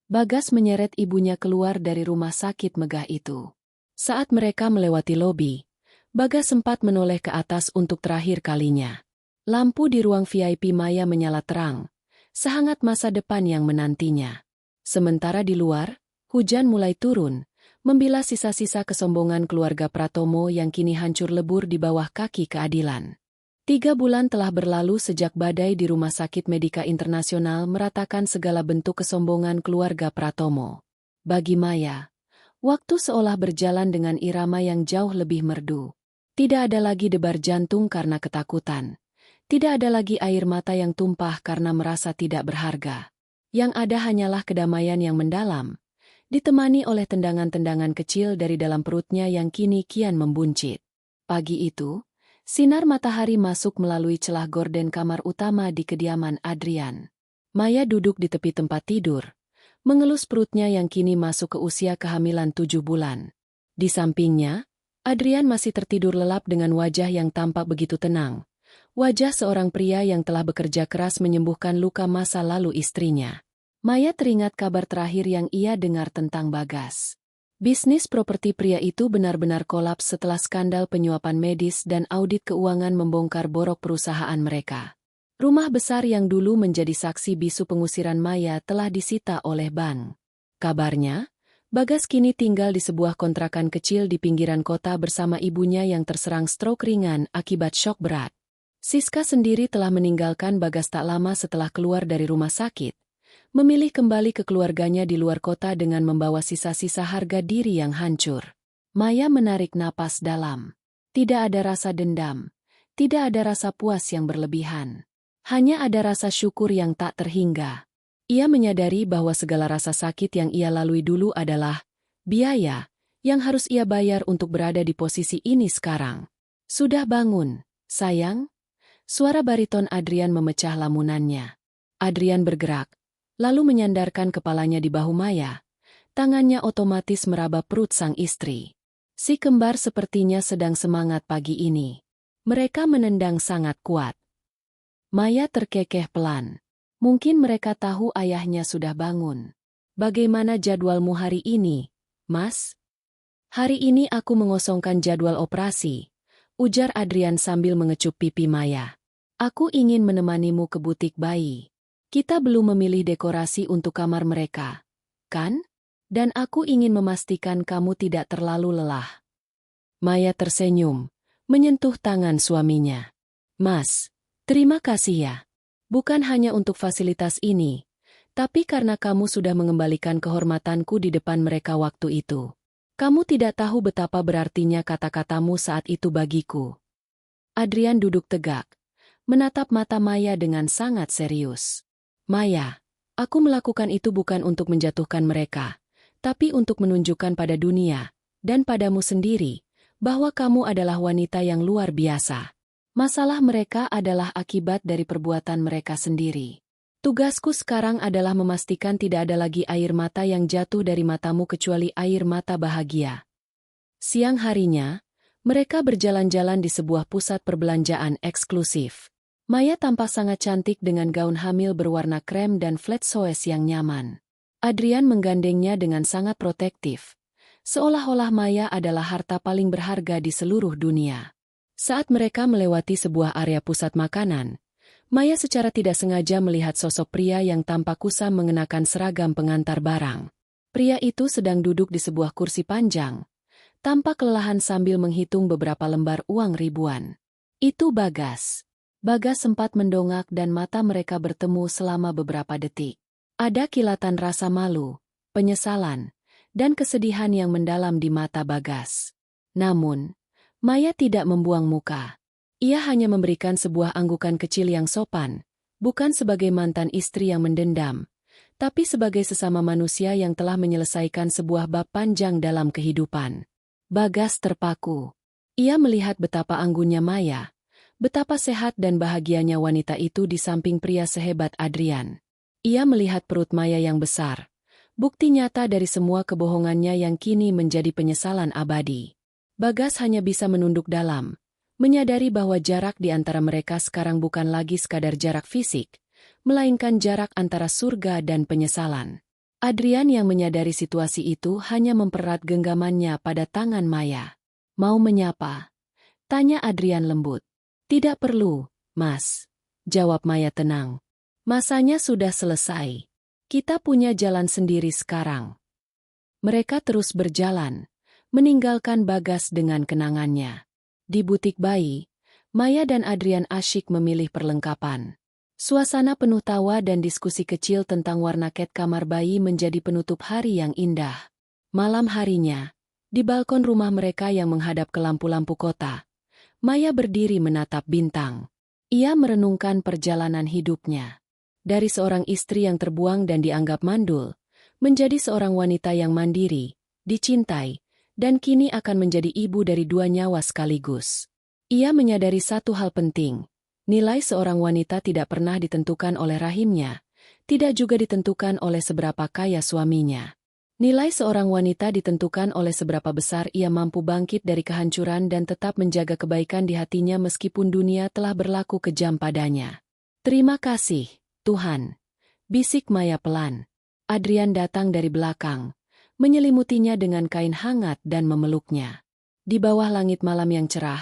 Bagas menyeret ibunya keluar dari rumah sakit megah itu. Saat mereka melewati lobi, Bagas sempat menoleh ke atas untuk terakhir kalinya. Lampu di ruang VIP Maya menyala terang, sehangat masa depan yang menantinya. Sementara di luar, hujan mulai turun, membilas sisa-sisa kesombongan keluarga Pratomo yang kini hancur lebur di bawah kaki keadilan. 3 bulan telah berlalu sejak badai di Rumah Sakit Medika Internasional meratakan segala bentuk kesombongan keluarga Pratomo. Bagi Maya, waktu seolah berjalan dengan irama yang jauh lebih merdu. Tidak ada lagi debar jantung karena ketakutan. Tidak ada lagi air mata yang tumpah karena merasa tidak berharga. Yang ada hanyalah kedamaian yang mendalam, ditemani oleh tendangan-tendangan kecil dari dalam perutnya yang kini kian membuncit. Pagi itu, sinar matahari masuk melalui celah gorden kamar utama di kediaman Adrian. Maya duduk di tepi tempat tidur, mengelus perutnya yang kini masuk ke usia kehamilan 7 bulan. Di sampingnya, Adrian masih tertidur lelap dengan wajah yang tampak begitu tenang. Wajah seorang pria yang telah bekerja keras menyembuhkan luka masa lalu istrinya. Maya teringat kabar terakhir yang ia dengar tentang Bagas. Bisnis properti pria itu benar-benar kolaps setelah skandal penyuapan medis dan audit keuangan membongkar borok perusahaan mereka. Rumah besar yang dulu menjadi saksi bisu pengusiran Maya telah disita oleh bank. Kabarnya, Bagas kini tinggal di sebuah kontrakan kecil di pinggiran kota bersama ibunya yang terserang stroke ringan akibat syok berat. Siska sendiri telah meninggalkan Bagas tak lama setelah keluar dari rumah sakit, memilih kembali ke keluarganya di luar kota dengan membawa sisa-sisa harga diri yang hancur. Maya menarik napas dalam. Tidak ada rasa dendam, Tidak ada rasa puas yang berlebihan. Hanya ada rasa syukur yang tak terhingga. Ia menyadari bahwa segala rasa sakit yang ia lalui dulu adalah biaya yang harus ia bayar untuk berada di posisi ini sekarang. Sudah bangun, sayang? Suara bariton Adrian memecah lamunannya. Adrian bergerak, lalu menyandarkan kepalanya di bahu Maya. Tangannya otomatis meraba perut sang istri. Si kembar sepertinya sedang semangat pagi ini. Mereka menendang sangat kuat. Maya terkekeh pelan. Mungkin mereka tahu ayahnya sudah bangun. Bagaimana jadwalmu hari ini, Mas? Hari ini aku mengosongkan jadwal operasi, ujar Adrian sambil mengecup pipi Maya. Aku ingin menemanimu ke butik bayi. Kita belum memilih dekorasi untuk kamar mereka, kan? Dan aku ingin memastikan kamu tidak terlalu lelah. Maya tersenyum, menyentuh tangan suaminya. Mas, terima kasih ya. Bukan hanya untuk fasilitas ini, tapi karena kamu sudah mengembalikan kehormatanku di depan mereka waktu itu. Kamu tidak tahu betapa berartinya kata-katamu saat itu bagiku. Adrian duduk tegak, menatap mata Maya dengan sangat serius. Maya, aku melakukan itu bukan untuk menjatuhkan mereka, tapi untuk menunjukkan pada dunia, dan padamu sendiri, bahwa kamu adalah wanita yang luar biasa. Masalah mereka adalah akibat dari perbuatan mereka sendiri. Tugasku sekarang adalah memastikan tidak ada lagi air mata yang jatuh dari matamu kecuali air mata bahagia. Siang harinya, mereka berjalan-jalan di sebuah pusat perbelanjaan eksklusif. Maya tampak sangat cantik dengan gaun hamil berwarna krem dan flat soes yang nyaman. Adrian menggandengnya dengan sangat protektif, seolah-olah Maya adalah harta paling berharga di seluruh dunia. Saat mereka melewati sebuah area pusat makanan, Maya secara tidak sengaja melihat sosok pria yang tampak kusam mengenakan seragam pengantar barang. Pria itu sedang duduk di sebuah kursi panjang, tampak kelelahan sambil menghitung beberapa lembar uang ribuan. Itu Bagas. Bagas sempat mendongak dan mata mereka bertemu selama beberapa detik. Ada kilatan rasa malu, penyesalan, dan kesedihan yang mendalam di mata Bagas. Namun, Maya tidak membuang muka. Ia hanya memberikan sebuah anggukan kecil yang sopan, bukan sebagai mantan istri yang mendendam, tapi sebagai sesama manusia yang telah menyelesaikan sebuah bab panjang dalam kehidupan. Bagas terpaku. Ia melihat betapa anggunnya Maya, betapa sehat dan bahagianya wanita itu di samping pria sehebat Adrian. Ia melihat perut Maya yang besar, bukti nyata dari semua kebohongannya yang kini menjadi penyesalan abadi. Bagas hanya bisa menunduk dalam, menyadari bahwa jarak di antara mereka sekarang bukan lagi sekadar jarak fisik, melainkan jarak antara surga dan penyesalan. Adrian yang menyadari situasi itu hanya mempererat genggamannya pada tangan Maya. Mau menyapa? Tanya Adrian lembut. Tidak perlu, Mas. Jawab Maya tenang. Masanya sudah selesai. Kita punya jalan sendiri sekarang. Mereka terus berjalan, meninggalkan Bagas dengan kenangannya. Di butik bayi, Maya dan Adrian asyik memilih perlengkapan. Suasana penuh tawa dan diskusi kecil tentang warna cat kamar bayi menjadi penutup hari yang indah. Malam harinya, di balkon rumah mereka yang menghadap ke lampu-lampu kota, Maya berdiri menatap bintang. Ia merenungkan perjalanan hidupnya. Dari seorang istri yang terbuang dan dianggap mandul, menjadi seorang wanita yang mandiri, dicintai, dan kini akan menjadi ibu dari 2 nyawa sekaligus. Ia menyadari satu hal penting, nilai seorang wanita tidak pernah ditentukan oleh rahimnya, tidak juga ditentukan oleh seberapa kaya suaminya. Nilai seorang wanita ditentukan oleh seberapa besar ia mampu bangkit dari kehancuran dan tetap menjaga kebaikan di hatinya meskipun dunia telah berlaku kejam padanya. Terima kasih, Tuhan. Bisik Maya pelan. Adrian datang dari belakang, menyelimutinya dengan kain hangat dan memeluknya. Di bawah langit malam yang cerah,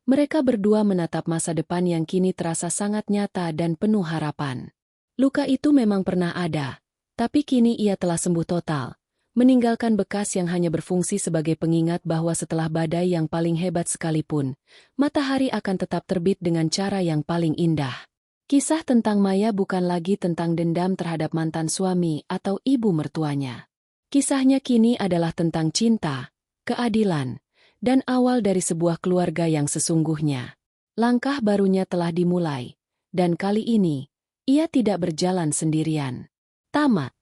mereka berdua menatap masa depan yang kini terasa sangat nyata dan penuh harapan. Luka itu memang pernah ada, tapi kini ia telah sembuh total, meninggalkan bekas yang hanya berfungsi sebagai pengingat bahwa setelah badai yang paling hebat sekalipun, matahari akan tetap terbit dengan cara yang paling indah. Kisah tentang Maya bukan lagi tentang dendam terhadap mantan suami atau ibu mertuanya. Kisahnya kini adalah tentang cinta, keadilan, dan awal dari sebuah keluarga yang sesungguhnya. Langkah barunya telah dimulai, dan kali ini, ia tidak berjalan sendirian. Tama,